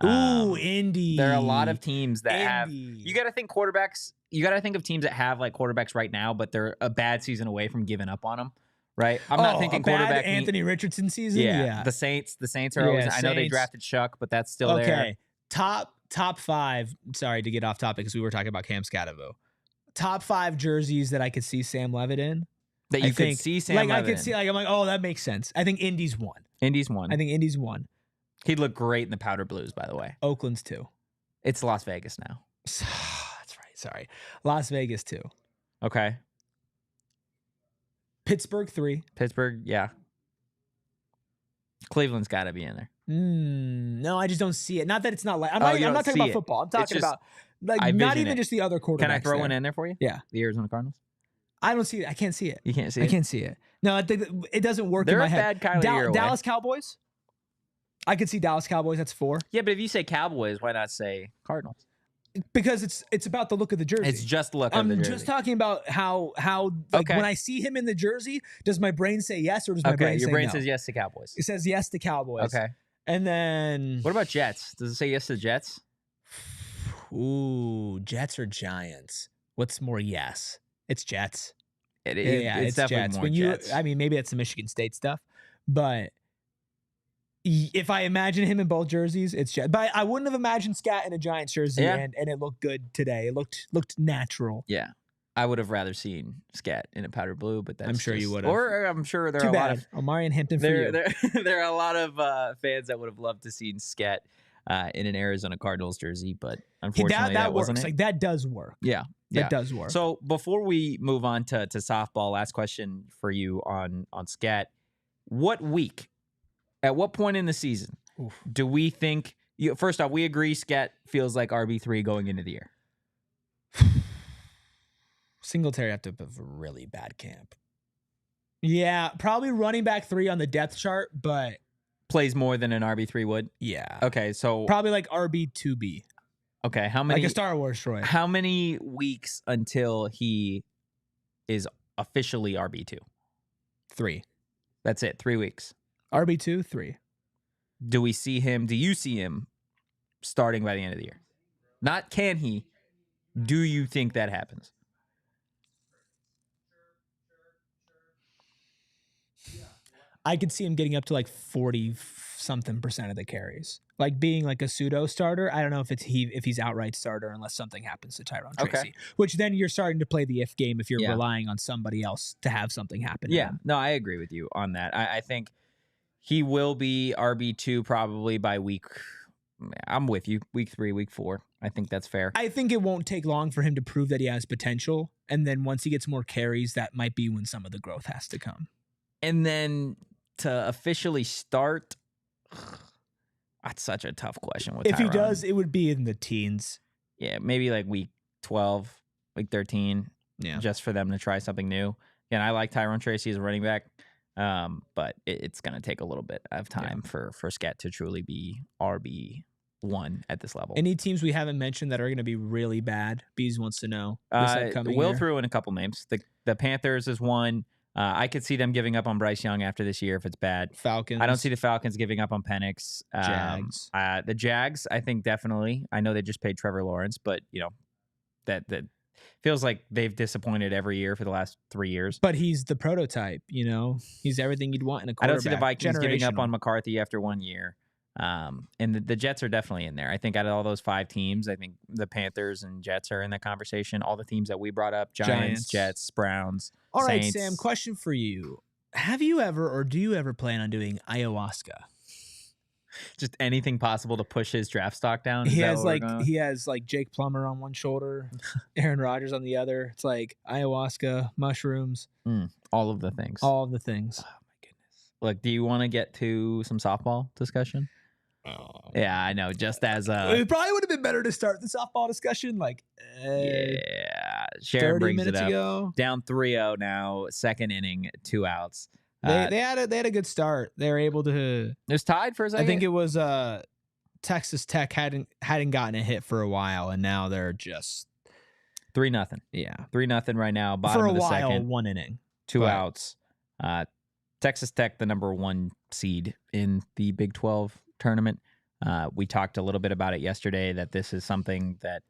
Ooh, Indy. There are a lot of teams that have. Indy. You got to think quarterbacks. You got to think of teams that have like quarterbacks right now, but they're a bad season away from giving up on them. Right? I'm not thinking a bad quarterback. Anthony Richardson season. Yeah. The Saints are always. I know they Saints. drafted Shuck, but that's still there. Okay. Top 5. Sorry to get off topic because we were talking about Cam Skattebo. Top 5 jerseys that I could see Sam Leavitt in. That you could see Sam Leavitt I could in. see. Like I'm like, oh, that makes sense. I think Indy's 1. Indy's 1. I think Indy's 1. He'd look great in the powder blues, by the way. Oakland's 2. It's Las Vegas now. That's right. Sorry. Las Vegas 2. Okay. Pittsburgh 3. Pittsburgh, yeah. Cleveland's got to be in there. No, I just don't see it. Not that it's not like I'm not talking about football. I'm talking about like not even just the other quarterbacks. Can I throw one in there for you? Yeah. The Arizona Cardinals? I don't see it. I can't see it. You can't see it? I can't see it. No, I think it doesn't work They're in my a head. bad Kyler year away. Dallas Cowboys? I could see Dallas Cowboys. That's 4. Yeah, but if you say Cowboys, why not say Cardinals? Because it's about the look of the jersey. It's just the look of the jersey. I'm just talking about how like when I see him in the jersey, does my brain say yes or does my brain say no? Your brain says yes to Cowboys. It says yes to Cowboys. Okay. And then what about Jets? Does it say yes to Jets? Ooh, Jets or Giants? What's more yes? It's Jets. It's definitely Jets. more Jets. I mean, maybe that's the Michigan State stuff, but If I imagine him in both jerseys, it's Jet. But I wouldn't have imagined Skatt in a Giants jersey, and it looked good today. It looked natural. Yeah. I would have rather seen Skatt in a powder blue, but that's I'm sure you would have. Or I'm sure there Too are a bad. lot of Omari and Hampton for you. there are a lot of fans that would have loved to see Skatt in an Arizona Cardinals jersey, but unfortunately that works. wasn't it. Like that does work. Yeah. That does work. So before we move on to softball, last question for you on Skatt. What week, at what point in the season do we think, first off, we agree Skatt feels like RB3 going into the year? Singletary have to have a really bad camp. Yeah, probably running back 3 on the depth chart, but plays more than an RB3 would? Yeah. Okay, so probably like RB2B. Okay, how many? Like a Star Wars droid. How many weeks until he is officially RB2? 3. That's it, 3 weeks. RB2, 3. Do you see him starting by the end of the year? Not can he. Do you think that happens? I could see him getting up to like 40-something% of the carries. Like being like a pseudo starter. I don't know if he's outright starter unless something happens to Tyrone Tracy. Which then you're starting to play the if game if you're relying on somebody else to have something happen. Yeah, no, I agree with you on that. I think he will be RB2 probably by week. I'm with you. Week 3, week 4. I think that's fair. I think it won't take long for him to prove that he has potential. And then once he gets more carries, that might be when some of the growth has to come. And then to officially start, that's such a tough question. With If Tyrone. he does, it would be in the teens. Yeah, maybe like week 12, week 13. Yeah, just for them to try something new. And I like Tyrone Tracy as a running back, but it's going to take a little bit of time for Skatt to truly be RB1 at this level. Any teams we haven't mentioned that are going to be really bad? Bees wants to know. This upcoming Will year? threw in a couple names. The Panthers is one. I could see them giving up on Bryce Young after this year if it's bad. Falcons. I don't see the Falcons giving up on Penix. Jags. The Jags, I think definitely. I know they just paid Trevor Lawrence, but that feels like they've disappointed every year for the last 3 years. But he's the prototype. He's everything you'd want in a quarterback. I don't see the Vikings giving up on McCarthy after 1 year. And the Jets are definitely in there. I think out of all those 5 teams, I think the Panthers and Jets are in that conversation. All the teams that we brought up, Giants. Jets, Browns, All right, Saints. Sam, question for you. Have you ever or do you ever plan on doing ayahuasca? Just anything possible to push his draft stock down? He has like Jake Plummer on one shoulder, Aaron Rodgers on the other. It's like ayahuasca, mushrooms. All of the things. All of the things. Oh, my goodness. Look, do you want to get to some softball discussion? Yeah, I know. Just as it probably would have been better to start the softball discussion like Sharon 30 brings minutes it up. ago. Down 3-0 now, second inning, 2 outs. They had a good start. They were able to. It was tied for a second. I think it was Texas Tech hadn't gotten a hit for a while, and now they're just 3-0. Yeah, 3-0 right now. Bottom for a of the while, second, 1 inning, 2 outs. Texas Tech, the number 1 seed in the Big 12 tournament. We talked a little bit about it yesterday, that this is something that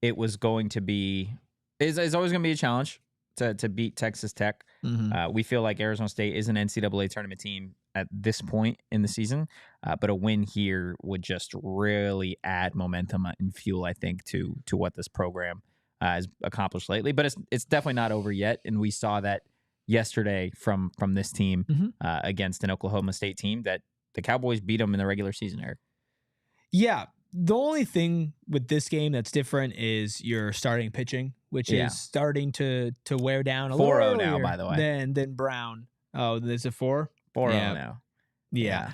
it was going to be, is always going to be a challenge to beat Texas Tech. Mm-hmm. We feel like Arizona State is an NCAA tournament team at this point in the season, but a win here would just really add momentum and fuel, I think, to what this program has accomplished lately. But it's definitely not over yet, and we saw that yesterday from this team against an Oklahoma State team that the Cowboys beat them in the regular season, Erik. Yeah. The only thing with this game that's different is your starting pitching, which is starting to wear down a little 4-0 now, by the way. Than Brown. Oh, is it 4? 4-0 now. Yeah.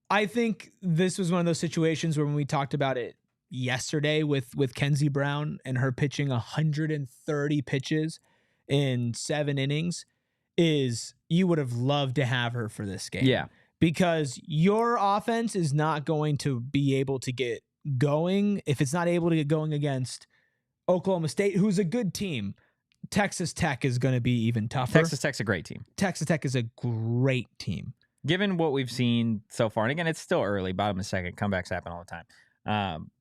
I think this was one of those situations where when we talked about it yesterday with Kenzie Brown and her pitching 130 pitches in 7 innings, is you would have loved to have her for this game. Yeah. Because your offense is not going to be able to get going if it's not able to get going against Oklahoma State, who's a good team. Texas Tech is going to be even tougher. Texas Tech's a great team. Texas Tech is a great team. Given what we've seen so far, and again, it's still early, bottom of the second, comebacks happen all the time.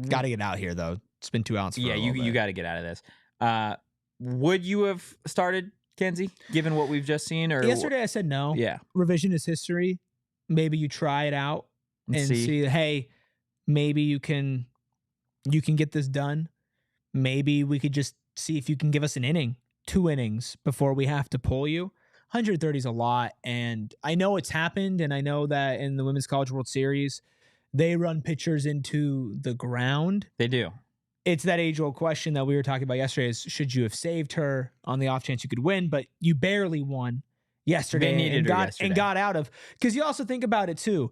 Got to get out here, though. It's been 2 outs. You got to get out of this. Would you have started Kenzie, given what we've just seen? Or yesterday I said no. Yeah. Revisionist history. maybe you try it out And and see, hey, maybe you can get this done. Maybe we could just see if you can give us an inning, 2 innings before we have to pull you. 130 is a lot, and I know it's happened, and I know that in the Women's College World Series, they run pitchers into the ground. They do. It's that age-old question that we were talking about yesterday is, should you have saved her on the off chance you could win? But you barely won yesterday. They needed her yesterday. And got out of, because you also think about it too,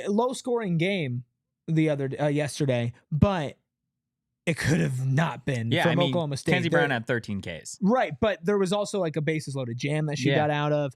low-scoring game yesterday, but it could have not been from Oklahoma State. Kenzie Brown had 13 Ks. Right, but there was also like a bases-loaded jam that she got out of.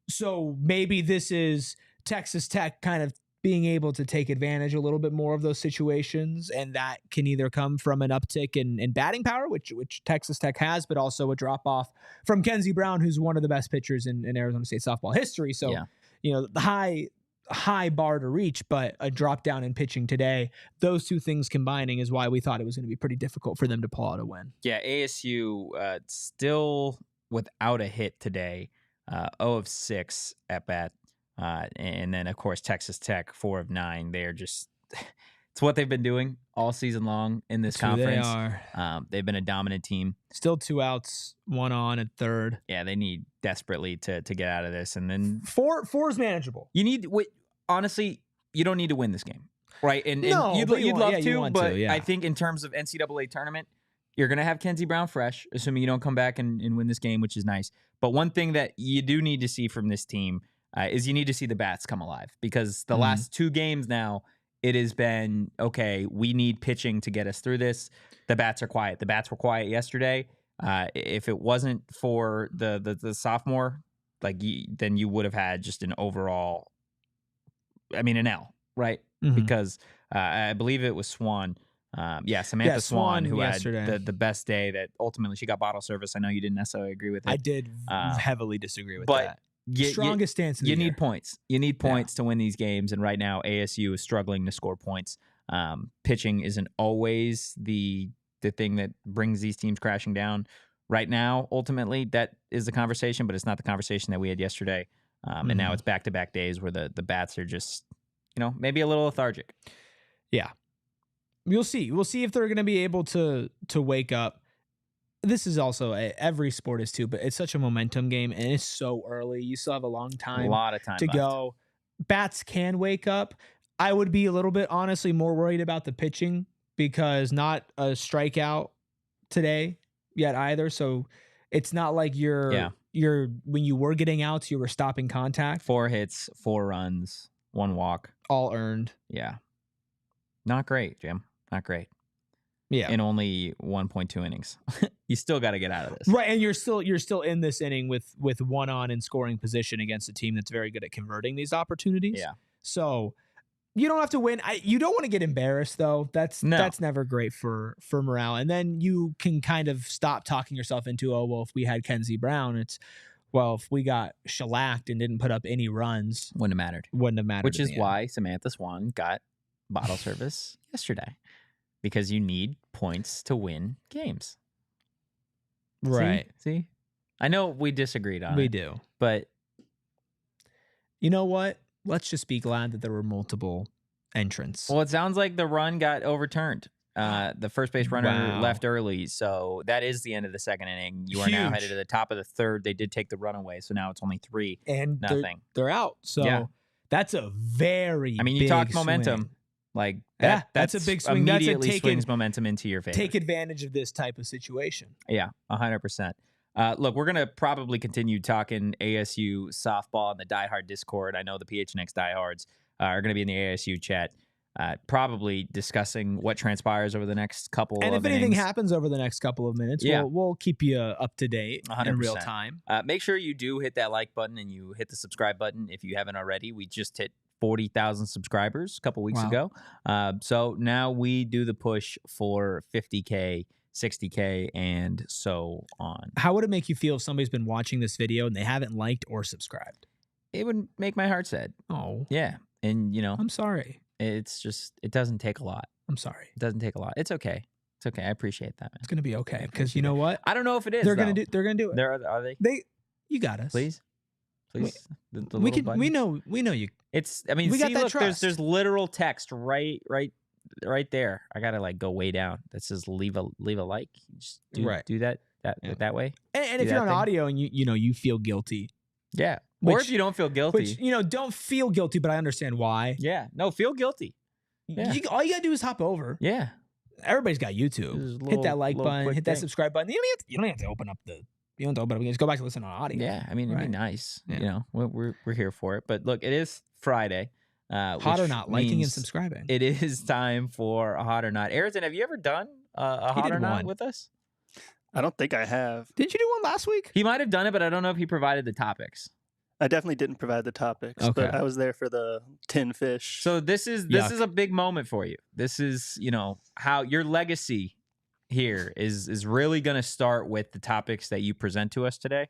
So maybe this is Texas Tech kind of being able to take advantage a little bit more of those situations, and that can either come from an uptick in batting power, which Texas Tech has, but also a drop-off from Kenzie Brown, who's one of the best pitchers in Arizona State softball history. So, the high bar to reach, but a drop down in pitching today, those two things combining is why we thought it was going to be pretty difficult for them to pull out a win. Yeah, ASU still without a hit today, 0 of 6 at bat. And then, of course, Texas Tech, 4 of 9. They're just it's what they've been doing all season long in this conference. They are. They've been a dominant team. Still 2 outs, 1 on at third. Yeah, they need desperately to get out of this. And then 4 is manageable. You need, honestly, you don't need to win this game, right? And you'd love to, but I think in terms of NCAA tournament, you're going to have Kenzie Brown fresh, assuming you don't come back and win this game, which is nice. But one thing that you do need to see from this team is you need to see the bats come alive, because the last 2 games now, it has been, okay, we need pitching to get us through this. The bats are quiet. The bats were quiet yesterday. If it wasn't for the sophomore, then you would have had just an overall, an L, right? Mm-hmm. Because I believe it was Swan. Samantha Swan, who yesterday had the best day, that ultimately she got bottle service. I know you didn't necessarily agree with it. I did heavily disagree with that. Strongest stance. You need points. You need points to win these games, and right now ASU is struggling to score points. Pitching isn't always the thing that brings these teams crashing down. Right now, ultimately, that is the conversation, but it's not the conversation that we had yesterday. And now it's back-to-back days where the bats are just, maybe a little lethargic. Yeah. We'll see. We'll see if they're going to be able to wake up. This is also every sport is too, but it's such a momentum game, and it's so early. You still have a long time, a lot of time to go. Bats can wake up. I would be a little bit, honestly, more worried about the pitching, because not a strikeout today yet either. So it's not like you're when you were getting outs, you were stopping contact. 4 hits, 4 runs, 1 walk, all earned. Yeah, not great, Jim. Not great. Yeah, in only 1.2 innings. You still got to get out of this, right? And you're still in this inning with 1 on in scoring position against a team that's very good at converting these opportunities. Yeah. So you don't have to win. You don't want to get embarrassed, though. That's never great for morale. And then you can kind of stop talking yourself into, if we had Kenzie Brown, if we got shellacked and didn't put up any runs, wouldn't have mattered. Which is why Samantha Swan got bottle service yesterday. Because you need points to win games. Right. See? I know we disagreed on it. We do. But you know what? Let's just be glad that there were multiple entrants. Well, it sounds like the run got overturned. The first base runner left early, so that is the end of the second inning. You are now headed to the top of the third. They did take the run away, so now it's only 3-0. They're out. So that's a very you talk swing. Momentum. That's a big swing. Immediately swings momentum into your favor. Take advantage of this type of situation. Yeah, 100%. Look, we're going to probably continue talking ASU softball in the diehard Discord. I know the PHNX diehards are going to be in the ASU chat, probably discussing what transpires over the next couple of innings. And if anything happens over the next couple of minutes, we'll keep you up to date 100%. In real time. Make sure you do hit that like button and you hit the subscribe button if you haven't already. We just hit 40,000 subscribers a couple weeks ago. So now we do the push for 50K, 60K, and so on. How would it make you feel if somebody's been watching this video and they haven't liked or subscribed? It would make my heart sad. Oh. Yeah. And, I'm sorry. It's just, it doesn't take a lot. I'm sorry. It doesn't take a lot. It's okay. It's okay. I appreciate that, man. It's going to be okay. Because you know what? I don't know if it is. They're going to do it. Are they? You got us. Please? Please. The We little button. we know you. It's. I mean, we got see, that look, trust. there's literal text right there. I gotta like go way down. That says leave a like. Just do that way. And Do if you're that on thing. audio and you feel guilty, Yeah. Or Which- if you don't feel guilty. which don't feel guilty, but I understand why. Yeah. No, feel guilty. Yeah. All you gotta do is hop over. Yeah. Everybody's got YouTube. Just a Hit that little button. quick Hit that thing. subscribe button. You don't have to open up the. You don't have to open up. Just go back to listen on audio. Yeah. I mean, it'd be Right. nice. Yeah. You know, we're here for it. But look, it is Friday. Hot or which not, liking and means subscribing. It is time for a hot or not. Ayrton, have you ever done a He hot did or not one. with us? I don't think I have. Didn't you do one last week? He might have done it, but I don't know if he provided the topics. I definitely didn't provide the topics, Okay. but I was there for the tin fish. So this is Yuck. a big moment for you. This is, how your legacy here is really going to start with the topics that you present to us today.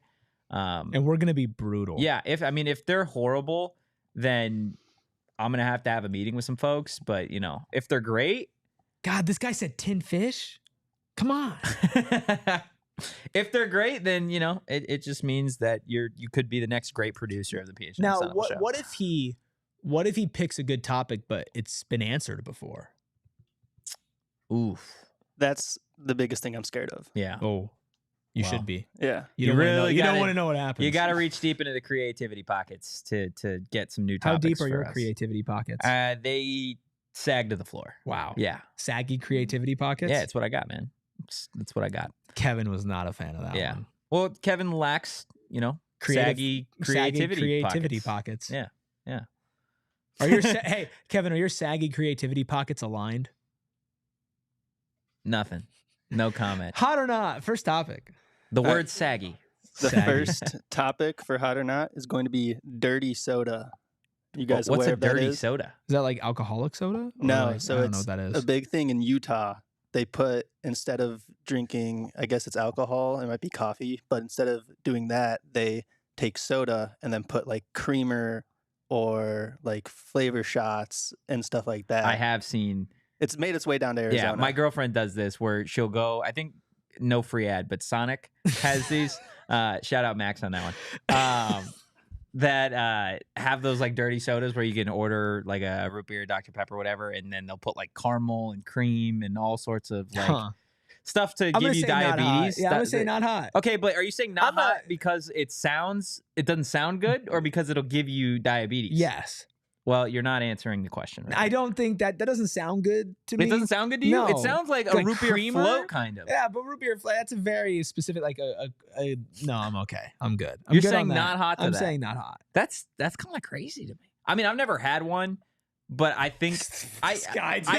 And we're gonna be brutal. Yeah, if they're horrible, then I'm going to have a meeting with some folks, but if they're great, God, this guy said tin fish. Come on. if they're great, then it just means that you could be the next great producer of the PHNX Now, Sun Devils show. what if he picks a good topic, but it's been answered before? Oof. That's the biggest thing I'm scared of. Yeah. Oh, you Wow. should be. Yeah. You You don't wanna know- really you don't gotta- want to know what happens. You got to reach deep into the creativity pockets to get some new How topics deep are for your us. creativity pockets? They sag to the floor. Wow. Yeah. Saggy creativity pockets. Yeah, it's what I got, man. That's what I got. Kevin was not a fan of that Yeah. one. Well, Kevin lacks, saggy creativity pockets. Yeah. Yeah. Are your hey Kevin? Are your saggy creativity pockets aligned? Nothing. No comment. Hot or not? First topic. The word saggy. The Saggy. first topic for hot or not is going to be dirty soda. You guys What's aware a of that dirty is? soda? Is that like alcoholic soda? Or No, like, so I don't know it's what that a is. big thing in Utah. They put, instead of drinking, I guess it's alcohol, it might be coffee, but instead of doing that, they take soda and then put like creamer or like flavor shots and stuff like that. I have seen. It's made its way down to Arizona. Yeah, my girlfriend does this where she'll go. I think no free ad, but Sonic has these. Shout out Max on that one. That have those like dirty sodas where you can order like a root beer, Dr. Pepper, whatever, and then they'll put like caramel and cream and all sorts of like Huh. stuff to I'm give gonna you say not hot. diabetes. Yeah, I'm gonna say not hot. Okay, but are you saying not I'm not- hot because it doesn't sound good, or because it'll give you diabetes? Yes. Well, you're not answering the question. Right? I don't think that doesn't sound good to me. It doesn't sound good to you. No. It sounds like a Like root beer creamer? float, kind of. Yeah, but root beer that's a very specific like a no, I'm okay. I'm good. I'm You're good saying on that. not hot to I'm that. saying not hot. That's kind of crazy to me. I mean, I've never had one, but I think sometimes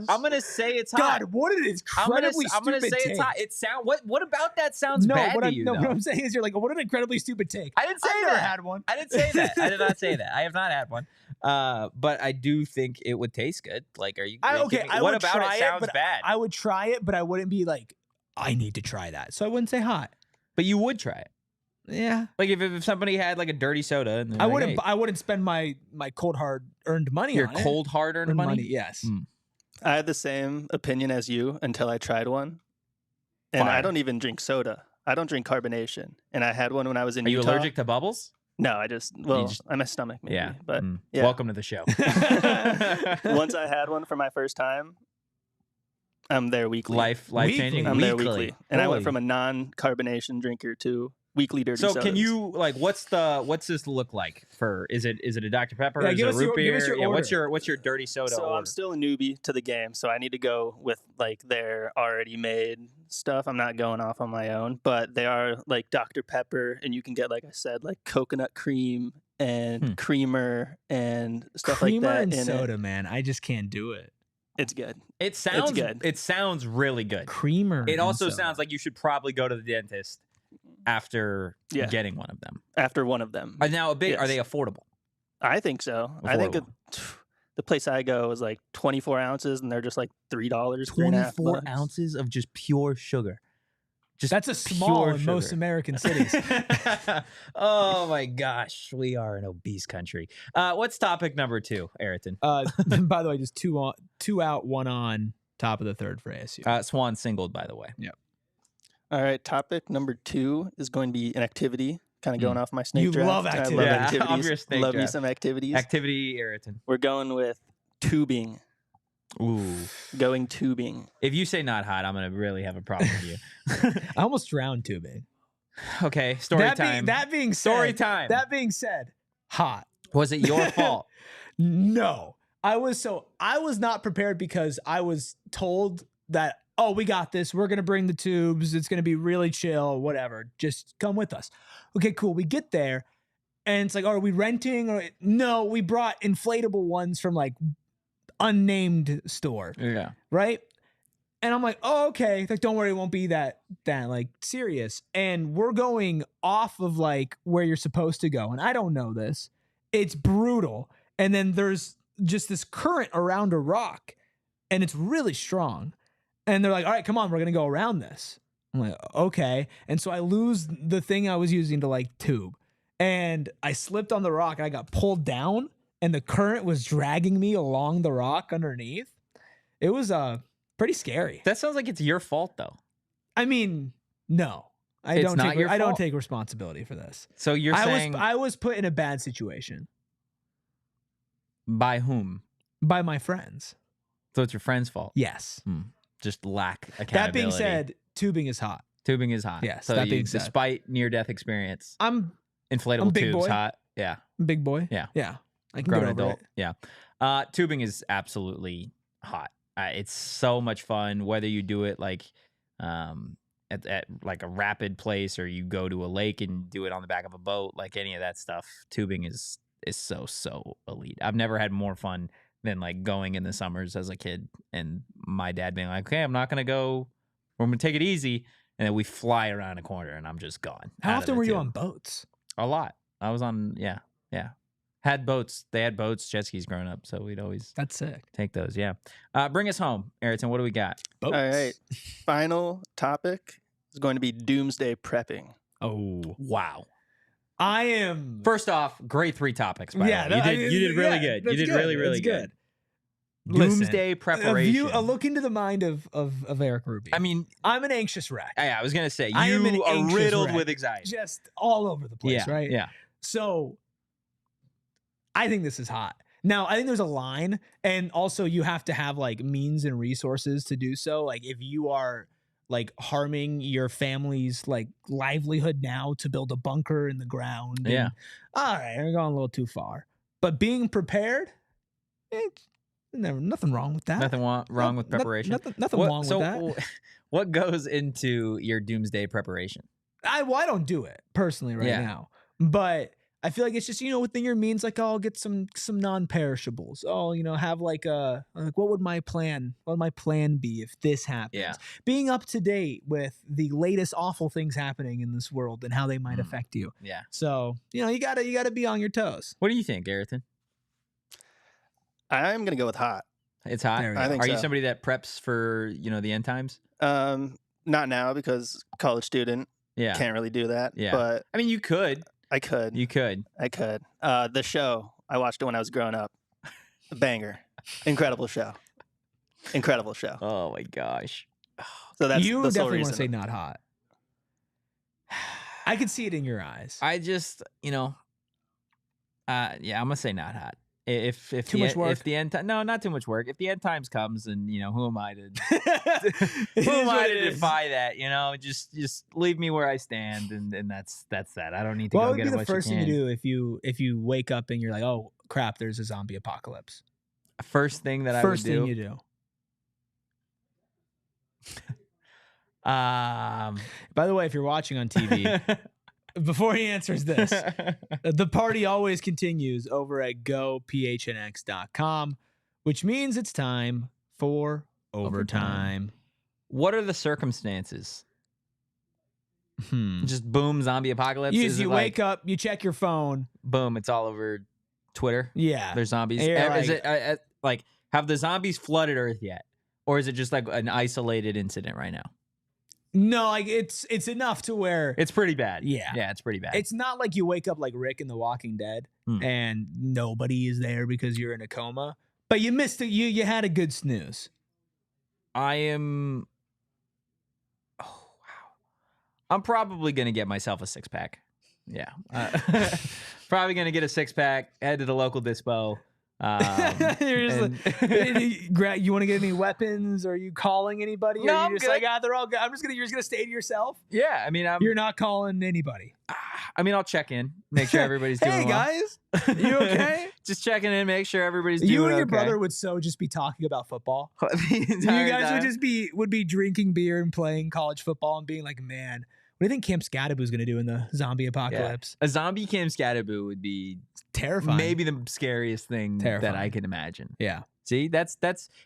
I'm gonna say it's hot. God, what an I'm gonna incredibly say stupid it's hot. take. It sound what about that sounds No, bad what to I'm, you? no, though? what I'm saying is you're like, what an incredibly stupid take. I didn't say I've that. never had one. I didn't say that. I did not say that. I have not had one. But I do think it would taste good. Like, are you kidding me? I What would about try it sounds but bad? I would try it, but I wouldn't be like, I need to try that. So I wouldn't say hot. But you would try it. Yeah. Like if somebody had like a dirty soda, and they're I like, wouldn't hey, I wouldn't spend my cold hard earned money your on it. cold hard earned money. Yes. Mm. I had the same opinion as you until I tried one. And Fire. I don't even drink soda. I don't drink carbonation. And I had one when I was in Are you Utah. allergic to bubbles? No, I just, my stomach maybe. Yeah. But Mm. yeah. Welcome to the show. once I had one for my first time, I'm there weekly. life changing. I'm there weekly. And I went Holy. from a non-carbonation drinker to weekly dirty So sodas. can you like what's this look like for is it a Dr. Pepper? Yeah, is give it us a root your- give beer? us your Yeah, order. what's your dirty soda So order? I'm still a newbie to the game, so I need to go with like their already made stuff. I'm not going off on my own, but they are like Dr. Pepper, and you can get, like I said, like coconut cream and creamer and stuff Creamer like that and in soda, it. man. I just can't do it. It's good. It sounds good. It sounds really good. Creamer. It and also soda. sounds like you should probably go to the dentist after Yeah. getting one of them. After one of them. Are now are Yes. they affordable? I think so. I think Affordable. the place I go is like 24 ounces, and they're just like $3, $3.5. ounces of just pure sugar. Just That's a small pure in most sugar. American cities. Oh my gosh, we are an obese country. What's topic number 2, Ayrton? By the way, just two out, one on, top of the third for ASU. Swan singled, by the way. All right, topic number 2 is going to be an activity kind of going off my snake You draft. love I activity. love Yeah, activities. off your snake love me draft. some activities. Activity, Ayrton. We're going with tubing. Ooh. Going tubing. If you say not hot, I'm going to really have a problem with you. I almost drowned tubing. Okay, story time. That being said, Story time. That being said, hot. Was it your fault? No. I was not prepared because I was told that, oh, we got this. We're going to bring the tubes. It's going to be really chill, whatever. Just come with us. Okay, cool. We get there and it's like, oh, are we renting? Or no, we brought inflatable ones from like unnamed store. Yeah. Right. And I'm like, oh, okay. Like, don't worry, it won't be that like serious. And we're going off of like where you're supposed to go. And I don't know this. It's brutal. And then there's just this current around a rock and it's really strong. And they're like, all right, come on, we're going to go around this. I'm like, okay. And so I lose the thing I was using to like tube. And I slipped on the rock and I got pulled down and the current was dragging me along the rock underneath. It was pretty scary. That sounds like it's your fault, though. I mean, no. I It's don't not take your I don't fault? take responsibility for this. So you're saying I was put in a bad situation by whom? by my friends. So it's your friend's fault. Yes. Just lack accountability. That being said, tubing is hot. tubing is hot. Yes, So that being said. despite near-death experience, I'm inflatable a big tubes boy. hot. Yeah. a big boy. Yeah. Yeah. I can Grown get over adult. it. Yeah. Tubing is absolutely hot. It's so much fun, whether you do it like at like a rapid place or you go to a lake and do it on the back of a boat, like any of that stuff. Tubing is so elite. I've never had more fun than like going in the summers as a kid and my dad being like, okay, I'm not going to go. We're going to take it easy. And then we fly around a corner and I'm just gone. How out of often the were you tube. on boats? A lot. I was on, yeah. Had boats. They had boats, jet skis growing up. So we'd always That's sick. take those. Yeah. Bring us home, Ayrton. What do we got? Boats. All right. Final topic is going to be doomsday prepping. Oh, Wow. I am. First off, great 3 topics. By Yeah, the way. no, You did really yeah, good. You that's did good. really, really That's good. Listen, Doomsday preparation. A look into the mind of Erik Ruby. I mean, I'm an anxious wreck. I was going to say, I am an you are anxious riddled wreck. with anxiety. Just all over the place, Yeah. right? Yeah. So I think this is hot. Now, I think there's a line, and also you have to have like means and resources to do so. Like if you are like harming your family's like livelihood now to build a bunker in the ground. and- Yeah. all right, we're going a little too far. But being prepared, it's nothing wrong with that. Nothing wrong with No- preparation. Nothing wrong with that. What goes into your doomsday preparation? I don't do it personally right Yeah. now, but I feel like it's just, within your means, like, oh, I'll get some non-perishables. Oh, have like what would my plan be if this happens? Yeah. Being up to date with the latest awful things happening in this world and how they might affect you. Yeah. So, you gotta be on your toes. What do you think, Ayrton? I'm going to go with hot. It's hot. There we I go. think Are you so. somebody that preps for, the end times? Not now because college student Yeah. can't really do that. Yeah. But I mean, you could. I could. You could. I could. The show, I watched it when I was growing up. A banger. Incredible show. Incredible show. Oh my gosh. So that's You the sole definitely want to reason. say not hot. I could see it in your eyes. I just, yeah, I'm gonna say not hot. If Too much work? If the end time, no, not too much work. If the end times comes, and who am I to It who is am I what to it is. defy that? Just leave me where I stand, and that's that. I don't need to What go would get be a the bunch first of thing you cans. do if you wake up and you're like, oh crap, there's a zombie apocalypse? First thing that First I would thing do. you do. Um, By the way, if you're watching on TV, before he answers this, the party always continues over at gophnx.com, which means it's time for overtime. what are the circumstances? Hmm. Just boom, zombie apocalypse. Is You it like, wake up, you check your phone. boom, it's all over Twitter. Yeah. There's zombies. And you're Is like- it like have the zombies flooded Earth yet, or is it just like an isolated incident right now? No, like it's enough to where It's pretty bad. Yeah. yeah, it's pretty bad. it's not like you wake up like Rick in The Walking Dead Hmm. and nobody is there because you're in a coma. But you missed it. You had a good snooze. I am. Oh wow! I'm probably gonna get myself a 6-pack. Yeah. Probably going to get a 6-pack, head to the local dispo. You're just you want to get any weapons? Are you calling anybody? No, Or are I'm you just good. like, they're all good. You're just gonna stay to yourself. Yeah, I mean, You're not calling anybody. I'll check in, make sure everybody's doing Hey well. guys, you okay? Just checking in, make sure everybody's doing You and your okay. brother would just be talking about football. The You entire guys time. would be drinking beer and playing college football and being like, man, what do you think Camp Skattebo is gonna do in the zombie apocalypse? A zombie Camp Skattebo would be Terrifying. maybe the scariest thing that I can imagine. Yeah. See, that's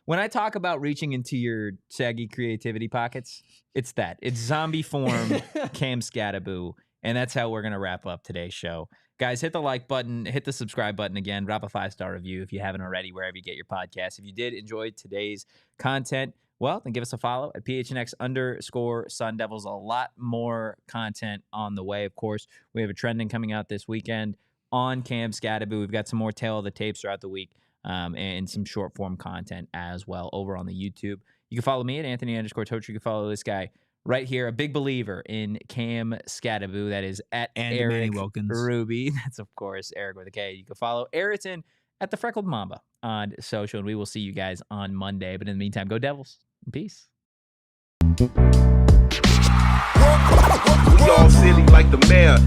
when I talk about reaching into your saggy creativity pockets, it's that. It's zombie form Cam Skattebo, and that's how we're going to wrap up today's show. Guys, hit the like button, hit the subscribe button again, drop a 5-star review if you haven't already, wherever you get your podcasts. If you did enjoy today's content, well, then give us a follow at PHNX_Sun Devils. A lot more content on the way, of course. We have a trending coming out this weekend on Cam Skattebo. We've got some more tail of the tapes throughout the week. And some short form content as well over on the YouTube. You can follow me at Anthony_Totri. You can follow this guy right here, a big believer in Cam Skattebo. That is at Erik Wilkins. Ruby. That's, of course, Erik with a K. You can follow Ayrton at the Freckled Mamba on social, and we will see you guys on Monday. But in the meantime, go Devils. Peace. We all silly like the mayor.